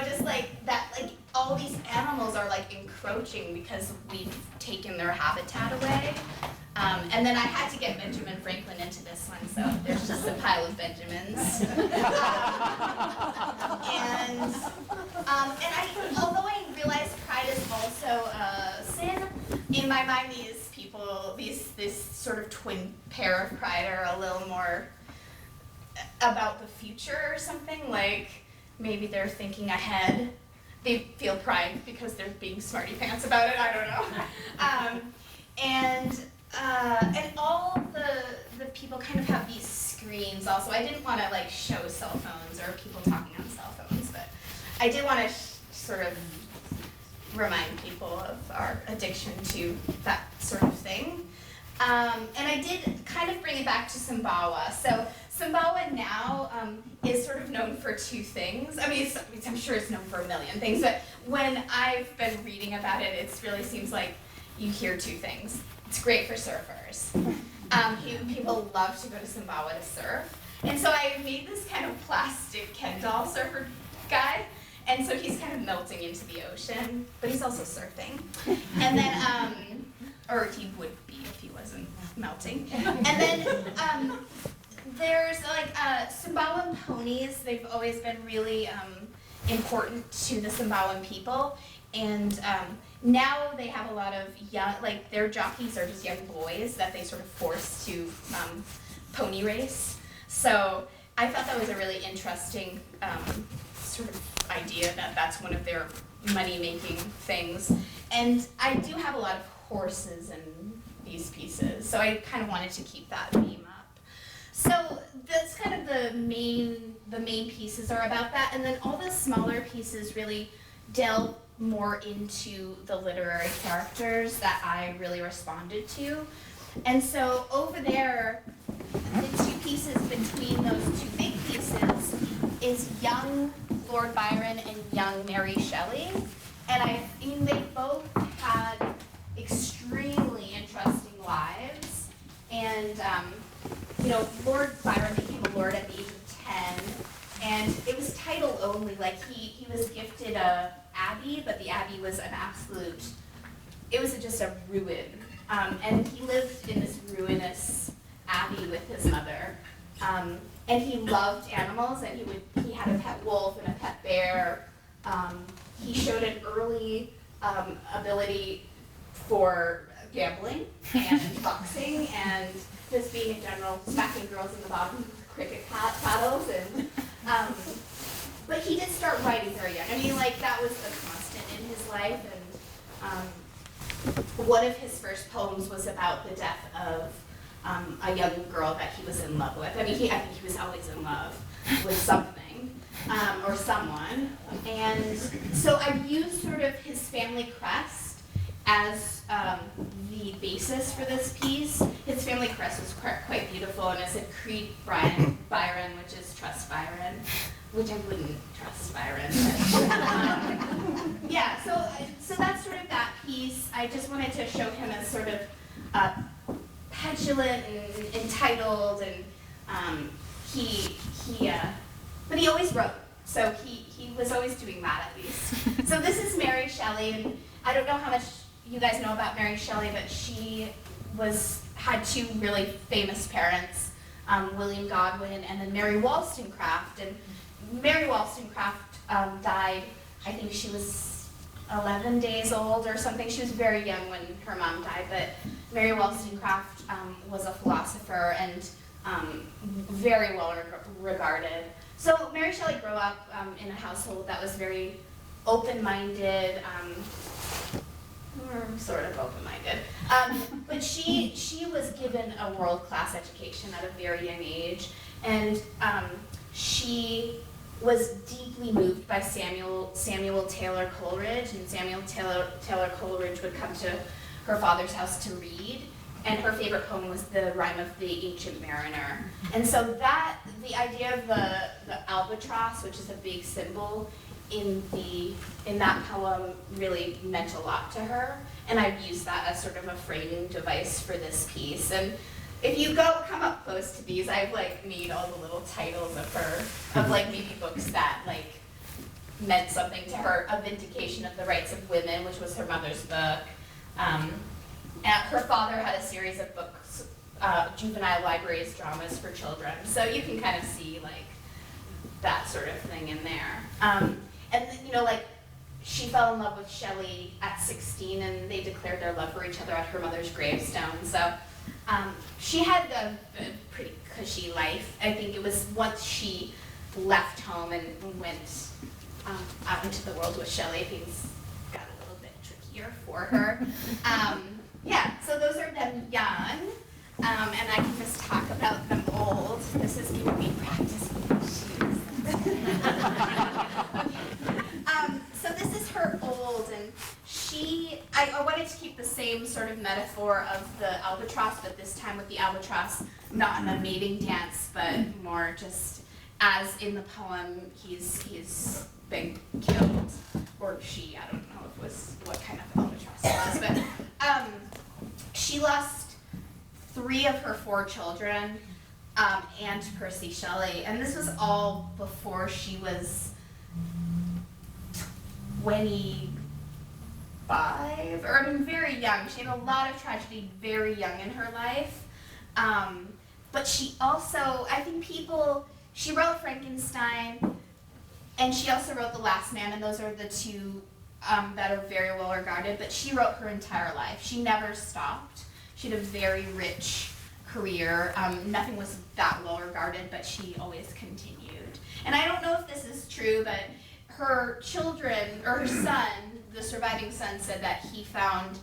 just like that, like all these animals are like encroaching because we've taken their habitat away. And then I had to get Benjamin Franklin into this one, so there's just a pile of Benjamins. And although I realize pride is also a sin, in my mind these people, this sort of twin pair of pride are a little more about the future or something, like maybe they're thinking ahead. They feel pride because they're being smarty pants about it, I don't know. And all the people kind of have these screens also. I didn't want to like show cell phones or people talking on cell phones, but I did want to sort of remind people of our addiction to that sort of thing. And I did kind of bring it back to Sumbawa. So Sumbawa now is sort of known for two things. I mean, I'm sure it's known for a million things, but when I've been reading about it, it really seems like you hear two things. It's great for surfers. People love to go to Sumbawa to surf. And so I made this kind of plastic Ken doll surfer guy. And so he's kind of melting into the ocean, but he's also surfing. And then, or he would be if he wasn't melting. And then there's like Sumbawan ponies. They've always been really important to the Sumbawan people. And now they have a lot of young, like their jockeys are just young boys that they sort of force to pony race. So I thought that was a really interesting sort of idea that that's one of their money-making things. And I do have a lot of horses in these pieces, so I kind of wanted to keep that theme up. So that's kind of the main pieces are about that, and then all the smaller pieces really delve more into the literary characters that I really responded to. And so over there, the two pieces between those two big pieces is young Lord Byron and young Mary Shelley. And I think they both had extremely interesting lives. And, Lord Byron became a lord at the age of 10. And it was title only, like he was gifted a abbey, but the abbey was an absolute, it was just a ruin. And he lived in this ruinous abbey with his mother. And he loved animals, and he had a pet wolf and a pet bear. He showed an early ability for gambling and boxing and just being in general, smacking girls in the bottom with cricket paddles. And but he did start writing very young. I mean, like that was a constant in his life. And one of his first poems was about the death of a young girl that he was in love with. I mean, I think he was always in love with something or someone. And so I used sort of his family crest as the basis for this piece. His family crest was quite beautiful, and it said Creed Byron, which is trust Byron, which I wouldn't trust Byron. But, yeah, so that's sort of that piece. I just wanted to show him as sort of petulant and entitled, and but he always wrote, so he was always doing that at least. So this is Mary Shelley, and I don't know how much you guys know about Mary Shelley, but she had two really famous parents, William Godwin and then Mary Wollstonecraft. And Mary Wollstonecraft died, I think she was 11 days old or something. She was very young when her mom died, but Mary Wollstonecraft was a philosopher and very well regarded. So Mary Shelley grew up in a household that was very open-minded, sort of open-minded. But she was given a world-class education at a very young age, and she was deeply moved by Samuel Taylor Coleridge, and Samuel Taylor Coleridge would come to her father's house to read, and her favorite poem was The Rime of the Ancient Mariner. And so the idea of the albatross, which is a big symbol in that poem, really meant a lot to her, and I've used that as sort of a framing device for this piece. And if you come up close to these, I've like made all the little titles of her, of like maybe books that like meant something to her. A Vindication of the Rights of Women, which was her mother's book, and Her father had a series of books, juvenile libraries, dramas for children. So you can kind of see like that sort of thing in there. And you know, like she fell in love with Shelley at 16, and they declared their love for each other at her mother's gravestone. So she had a pretty cushy life. I think it was once she left home and went out into the world with Shelley, things got a little bit trickier for her. Yeah, so those are them young, and I can just talk about them old. This is giving me practice with my shoes. So this is her old, and I wanted to keep the same sort of metaphor of the albatross, but this time with the albatross not in a mating dance, but more just as in the poem, he's been killed, or she, I don't know if it was what kind of albatross it was, but she lost 3 of her 4 children and Percy Shelley, and this was all before she was 25, or I mean very young. She had a lot of tragedy very young in her life, but she also, I think she wrote Frankenstein, and she also wrote The Last Man, and those are the 2 that are very well regarded, but she wrote her entire life. She never stopped. She had a very rich career. Nothing was that well regarded, but she always continued. And I don't know if this is true, but her children, or her son, the surviving son, said that he found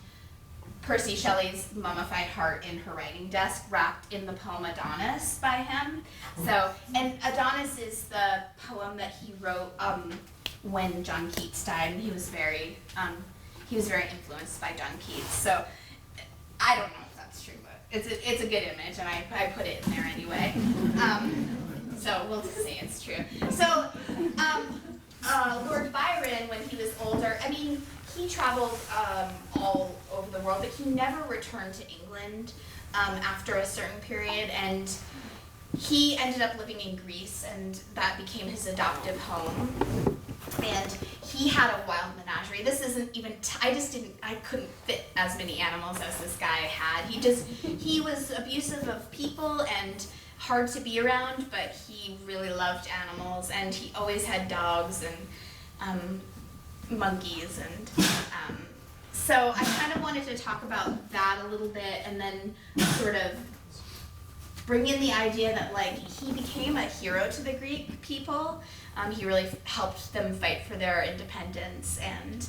Percy Shelley's mummified heart in her writing desk, wrapped in the poem Adonis by him. So, and Adonis is the poem that he wrote when John Keats died, and he was very influenced by John Keats. So, I don't know if that's true, but it's a good image, and I put it in there anyway. So we'll just say it's true. So, Lord Byron, when he was older, I mean, he traveled all over the world, but he never returned to England after a certain period, and he ended up living in Greece, and that became his adoptive home. And he had a wild menagerie. This isn't even, I couldn't fit as many animals as this guy had. He was abusive of people and hard to be around, but he really loved animals, and he always had dogs and monkeys, and so I kind of wanted to talk about that a little bit, and then sort of bring in the idea that like he became a hero to the Greek people. He really helped them fight for their independence, and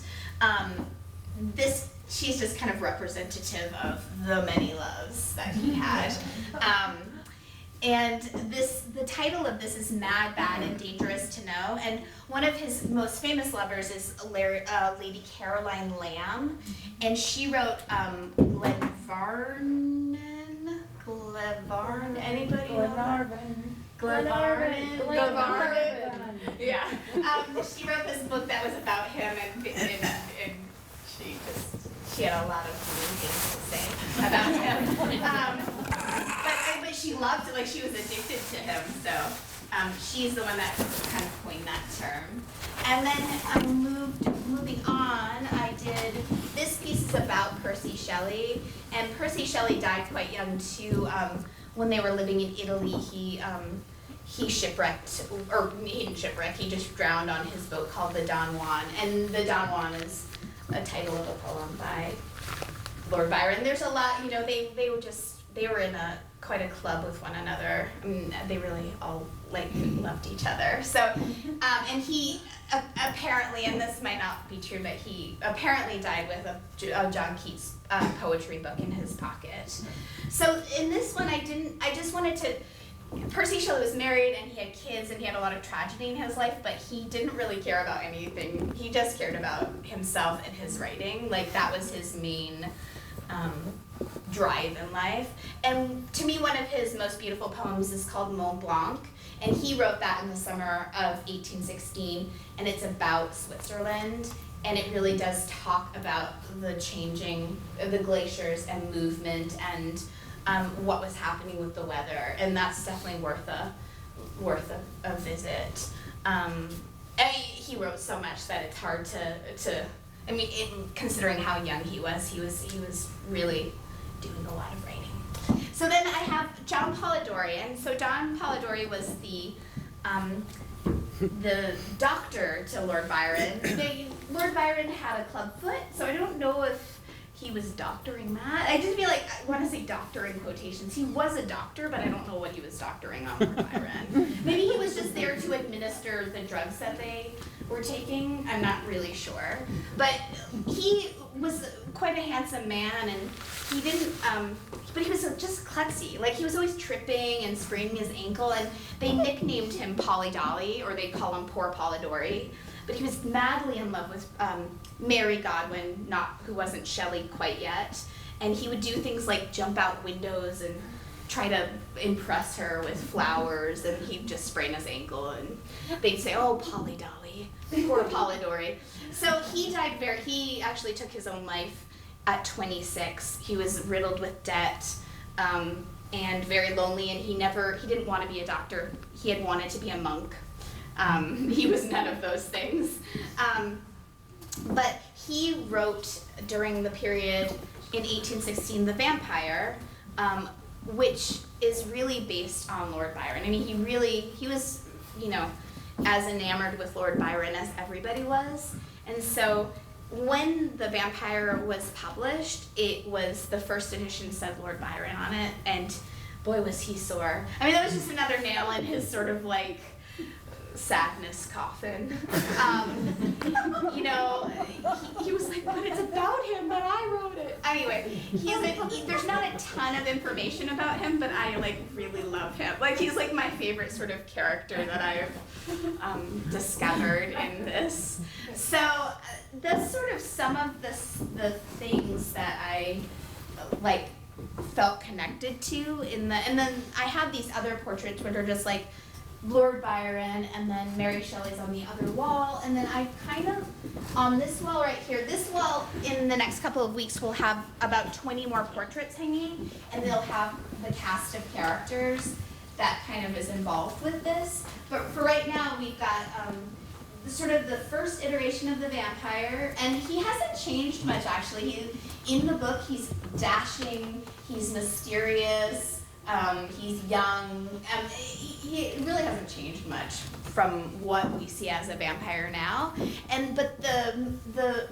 she's just kind of representative of the many loves that he had. And the title of this is Mad, Bad, and Dangerous to Know. And one of his most famous lovers is Lady Caroline Lamb. And she wrote Glenvarn, anybody know? Glenvarn. Yeah. She wrote this book that was about him, and she had a lot of things to say about him. But she loved it, like she was addicted to him, so she's the one that kind of coined that term. And then moving on, I did, this piece is about Percy Shelley, and Percy Shelley died quite young too. When they were living in Italy, he shipwrecked, or he didn't shipwreck, he just drowned on his boat called the Don Juan, and the Don Juan is a title of a poem by Lord Byron. There's a lot, you know, they were in quite a club with one another. I mean, they really all loved each other. So, and he apparently, and this might not be true, but he apparently died with a John Keats poetry book in his pocket. So in this one, I just wanted to, Percy Shelley was married and he had kids and he had a lot of tragedy in his life, but he didn't really care about anything. He just cared about himself and his writing. Like that was his main drive in life. And to me, one of his most beautiful poems is called Mont Blanc, and he wrote that in the summer of 1816, and it's about Switzerland, and it really does talk about the changing, the glaciers and movement, and what was happening with the weather, and that's definitely worth a visit. He wrote so much that it's hard to I mean, considering how young he was really doing a lot of writing. So then I have John Polidori, and so John Polidori was the doctor to Lord Byron. Lord Byron had a club foot, so I don't know if he was doctoring that. I just feel like, I want to say doctor in quotations. He was a doctor, but I don't know what he was doctoring on Lord Byron. Maybe he was just there to administer the drugs that they were taking. I'm not really sure. But he was quite a handsome man, and he didn't, but he was just klutzy. Like, he was always tripping and spraining his ankle, and they nicknamed him Polly Dolly, or they'd call him Poor Polidori. But he was madly in love with Mary Godwin, who wasn't Shelley quite yet. And he would do things like jump out windows and try to impress her with flowers, and he'd just sprain his ankle, and they'd say, "Oh, Polly Dolly, poor Polidori." So he died he actually took his own life at 26. He was riddled with debt and very lonely, and he didn't want to be a doctor. He had wanted to be a monk. He was none of those things. But he wrote during the period in 1816, The Vampire, which is really based on Lord Byron. I mean, he was, as enamored with Lord Byron as everybody was. And so when The Vampire was published, the first edition said Lord Byron on it, and boy, was he sore. I mean, that was just another nail in his sort of like sadness coffin. He was like, but it's about him, but I wrote it. Anyway, there's not a ton of information about him, but I really love him. He's my favorite sort of character that I've discovered in this. So that's sort of some of the things that I felt connected to and then I have these other portraits which are just Lord Byron, and then Mary Shelley's on the other wall, and then I kind of, on this wall right here, this wall in the next couple of weeks will have about 20 more portraits hanging, and they'll have the cast of characters that kind of is involved with this. But for right now, we've got sort of the first iteration of the vampire, and he hasn't changed much actually. In the book, he's dashing, he's mysterious, he's young. He really hasn't changed much from what we see as a vampire now. But the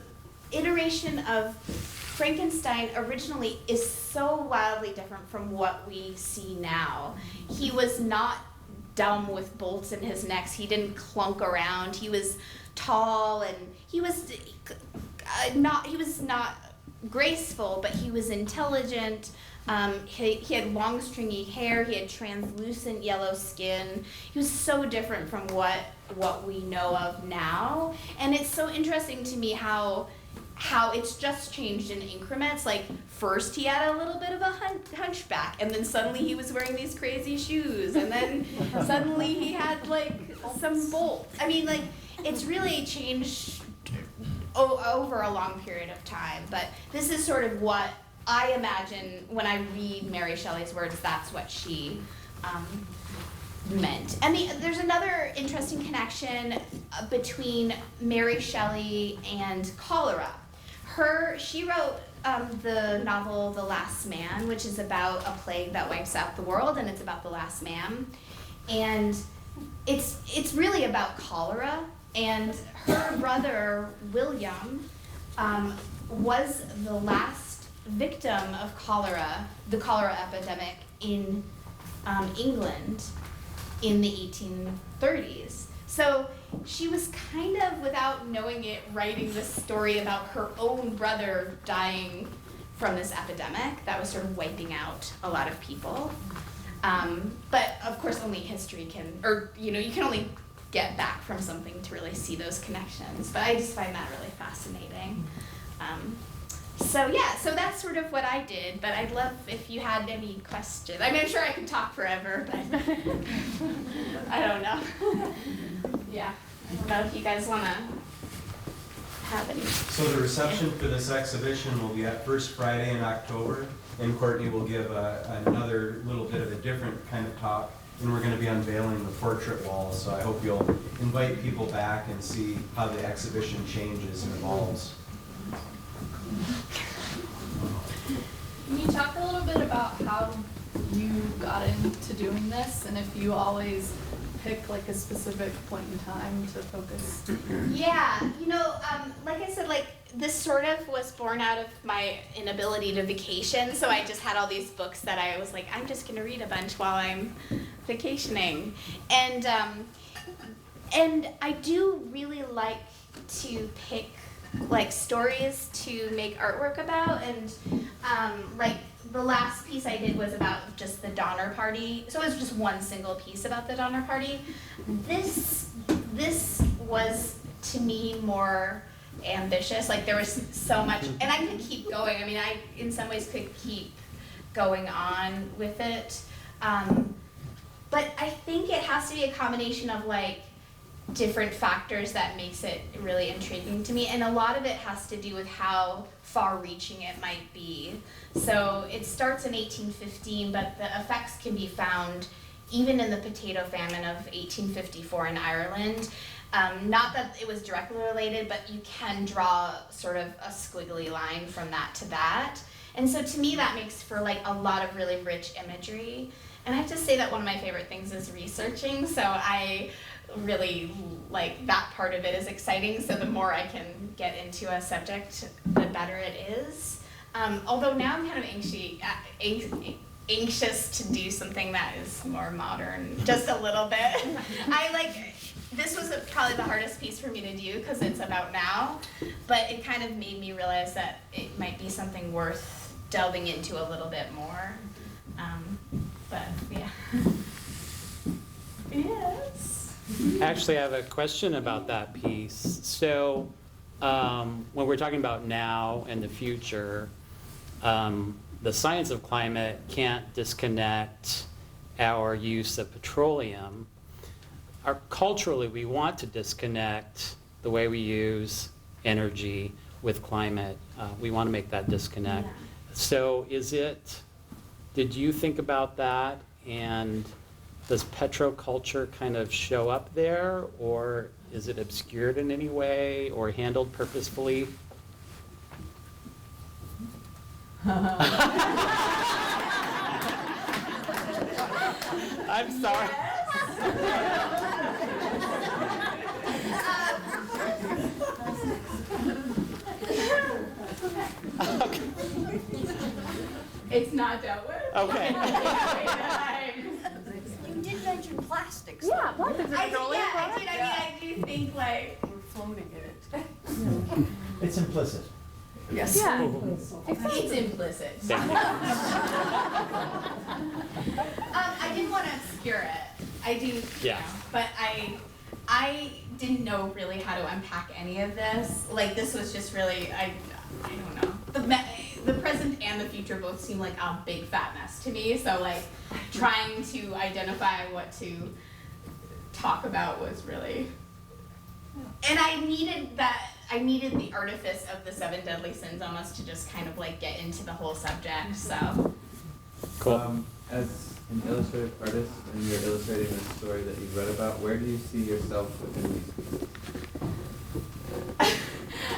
iteration of Frankenstein originally is so wildly different from what we see now. He was not dumb with bolts in his neck. He didn't clunk around. He was tall, and he was not graceful, but he was intelligent. He had long stringy hair, he had translucent yellow skin. He was so different from what we know of now. And it's so interesting to me how it's just changed in increments. First he had a little bit of a hunchback, and then suddenly he was wearing these crazy shoes, and then suddenly he had some bolts. I mean, it's really changed over a long period of time, but this is sort of what I imagine when I read Mary Shelley's words, that's what she meant. And there's another interesting connection between Mary Shelley and cholera. She wrote the novel The Last Man, which is about a plague that wipes out the world, and it's about the last man. And it's really about cholera, and her brother, William, was the last victim of the cholera epidemic in England in the 1830s. So she was kind of, without knowing it, writing this story about her own brother dying from this epidemic that was sort of wiping out a lot of people. But of course only history you can only get back from something to really see those connections. But I just find that really fascinating. So that's sort of what I did, but I'd love if you had any questions. I mean, I'm sure I could talk forever, but I don't know. Yeah, I don't know if you guys want to have any. So the reception for this exhibition will be at First Friday in October, and Courtney will give another little bit of a different kind of talk, and we're going to be unveiling the portrait wall, so I hope you'll invite people back and see how the exhibition changes and evolves. Can you talk a little bit about how you got into doing this, and if you always pick like a specific point in time to focus? Yeah, you know, like I said, like this sort of was born out of my inability to vacation. So I just had all these books that I was like, I'm just gonna read a bunch while I'm vacationing, and I do really like to pick like stories to make artwork about, and like the last piece I did was about just the Donner Party, so it was just one single piece about the Donner Party. This was to me more ambitious. Like there was so much, and I could keep going. I mean, I in some ways could keep going on with it, but I think it has to be a combination of like different factors that makes it really intriguing to me, and a lot of it has to do with how far-reaching it might be. So it starts in 1815, but the effects can be found even in the potato famine of 1854 in Ireland. Not that it was directly related, but you can draw sort of a squiggly line from that to that. And so to me that makes for like a lot of really rich imagery. And I have to say that one of my favorite things is researching, so I really like that part of it is exciting. So the more I can get into a subject, the better it is. Although now I'm kind of anxious to do something that is more modern, just a little bit. This was probably the hardest piece for me to do because it's about now, but it kind of made me realize that it might be something worth delving into a little bit more. But yeah. Yes. Actually, I have a question about that piece. So when we're talking about now and the future, the science of climate can't disconnect our use of petroleum. Culturally, we want to disconnect the way we use energy with climate. We want to make that disconnect. Yeah. So did you think about that, and does petroculture kind of show up there, or is it obscured in any way or handled purposefully? I'm sorry. Okay. It's not dealt with. Okay. You did mention plastics. Yeah, plastics are petroleum products. I do think like we're floating in it. It's implicit. Yes. Yeah. It's implicit. I didn't want to obscure it. I do, yeah. But I didn't know really how to unpack any of this. Like this was just really, I don't know. The present and the future both seem like a big fat mess to me. So like trying to identify what to talk about was really, and I needed the artifice of the 7 deadly sins almost to just kind of like get into the whole subject. So cool. As an illustrative artist, and you're illustrating a story that you've read about, where do you see yourself within these pieces?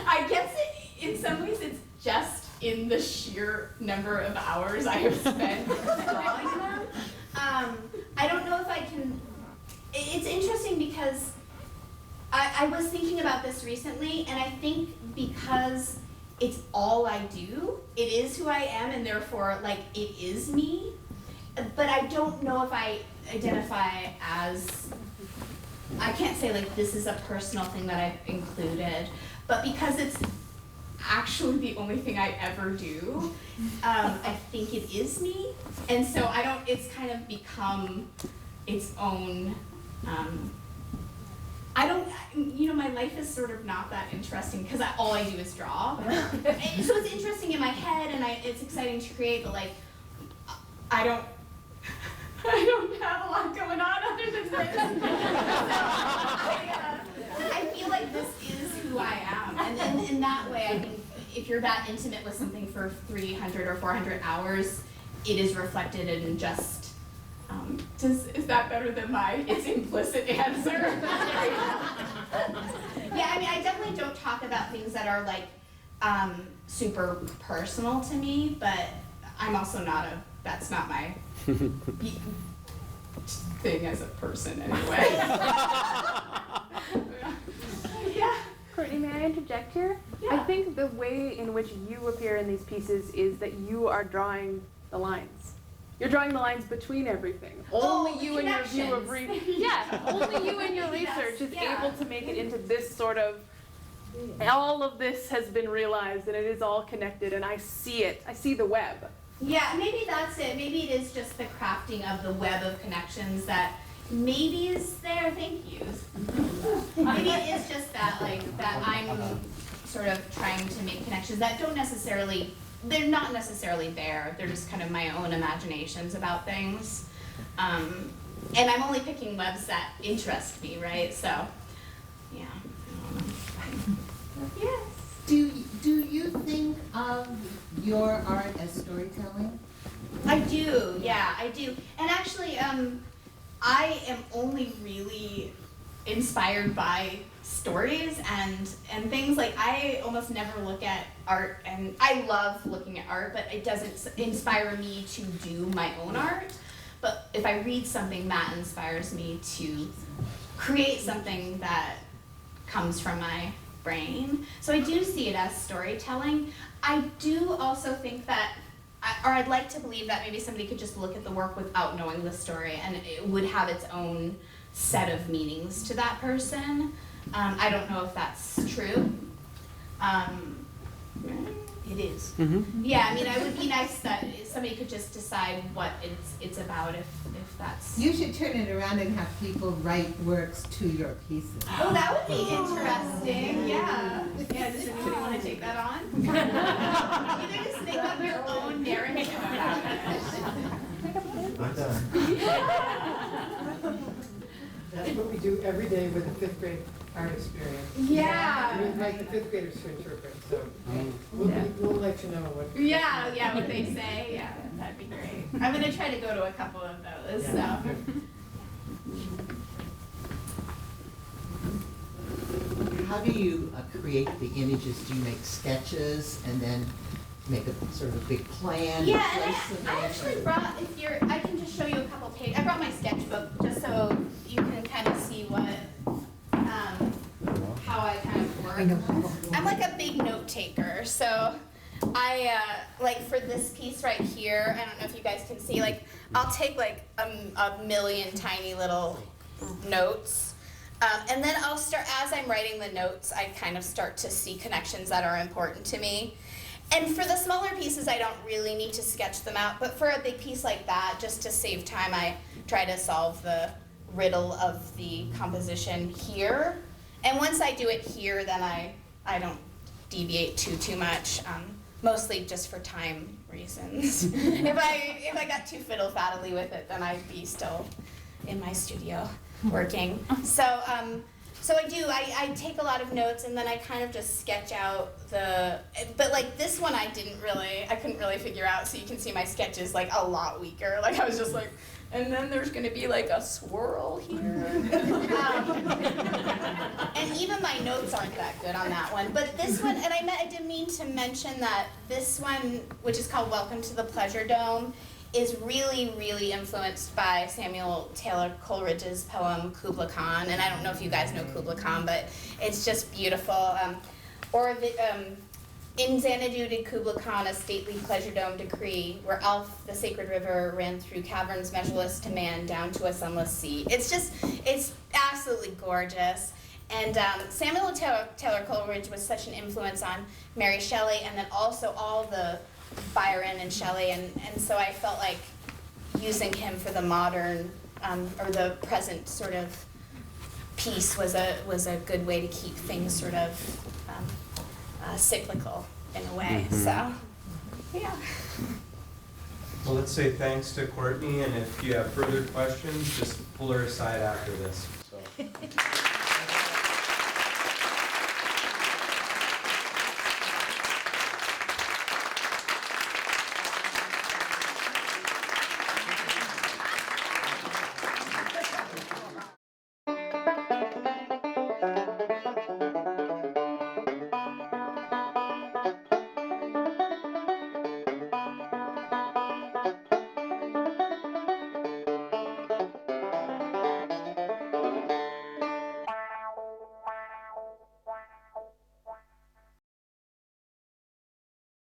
I guess in some ways it's just in the sheer number of hours I have spent drawing them. I don't know if I can. It's interesting because I was thinking about this recently, and I think because it's all I do, it is who I am, and therefore like it is me. But I don't know if I identify as, I can't say like this is a personal thing that I've included, but because it's actually the only thing I ever do, I think it is me. And so it's kind of become its own, my life is sort of not that interesting because all I do is draw. And so it's interesting in my head, and it's exciting to create, but like, I don't have a lot going on other than this. I feel like this is who I am. And then in that way, I think if you're that intimate with something for 300 or 400 hours, it is reflected in just, is that better than it's implicit answer? Yeah, I mean, I definitely don't talk about things that are like super personal to me, but I'm also that's not my thing as a person anyway. Yeah. Courtney, may I interject here? Yeah. I think the way in which you appear in these pieces is that you are drawing the lines. You're drawing the lines between everything. Only you and your view of only you and your research is able to make it into this sort of, all of this has been realized and it is all connected and I see it. I see the web. Yeah, maybe that's it. Maybe it is just the crafting of the web of connections that maybe is there. Thank you. Maybe it is just that, like, that I'm sort of trying to make connections that don't necessarily, they're not necessarily there. They're just kind of my own imaginations about things. And I'm only picking webs that interest me, right? So, yeah. Yes. Do you think of your art as storytelling? I do, yeah, I do. And actually, I am only really inspired by stories and things. Like, I almost never look at art, and I love looking at art, but it doesn't inspire me to do my own art. But if I read something, that inspires me to create something that comes from my brain. So I do see it as storytelling. I do also think that, or I'd like to believe that maybe somebody could just look at the work without knowing the story and it would have its own set of meanings to that person. I don't know if that's true. It is. Mm-hmm. Yeah, I mean, it would be nice that somebody could just decide what it's about if that's... You should turn it around and have people write works to your pieces. Oh, that would be interesting, yeah. Yeah, does anybody want to take that on? Either just make up your own narrative about it. That's what we do every day with the 5th grade art experience. Yeah. We invite the 5th graders to interpret, so we'll let you know what. Yeah, what they say, yeah, that'd be great. I'm gonna try to go to a couple of those, so. How do you create the images? Do you make sketches and then make a sort of a big plan? Yeah, and I actually brought, I can just show you a couple pages. I brought my sketchbook just so you can kind of see what, how I kind of work. I'm like a big note taker, so I, like for this piece right here, I don't know if you guys can see, like, I'll take like a million tiny little notes. And then I'll start, as I'm writing the notes, I kind of start to see connections that are important to me. And for the smaller pieces, I don't really need to sketch them out, but for a big piece like that, just to save time, I try to solve the riddle of the composition here. And once I do it here, then I don't deviate too much, mostly just for time reasons. If I got too fiddle-faddly with it, then I'd be still in my studio working. So I take a lot of notes and then I kind of just sketch out but like this one I couldn't really figure out, so you can see my sketch is like a lot weaker. Like I was just like, and then there's gonna be like a swirl here. And even my notes aren't that good on that one. But this one, and I didn't mean to mention that this one, which is called Welcome to the Pleasure Dome, is really, really influenced by Samuel Taylor Coleridge's poem Kubla Khan. And I don't know if you guys know Kubla Khan, but it's just beautiful. In Xanadu did Kubla Khan a stately pleasure dome decree, where Alph, the sacred river, ran through caverns measureless to man, down to a sunless sea. It's absolutely gorgeous. And Samuel Taylor Coleridge was such an influence on Mary Shelley, and then also all the Byron and Shelley, and so I felt like using him for the modern or the present sort of piece was a good way to keep things sort of cyclical in a way. Mm-hmm. So, yeah. Well, let's say thanks to Courtney, and if you have further questions, just pull her aside after this. So.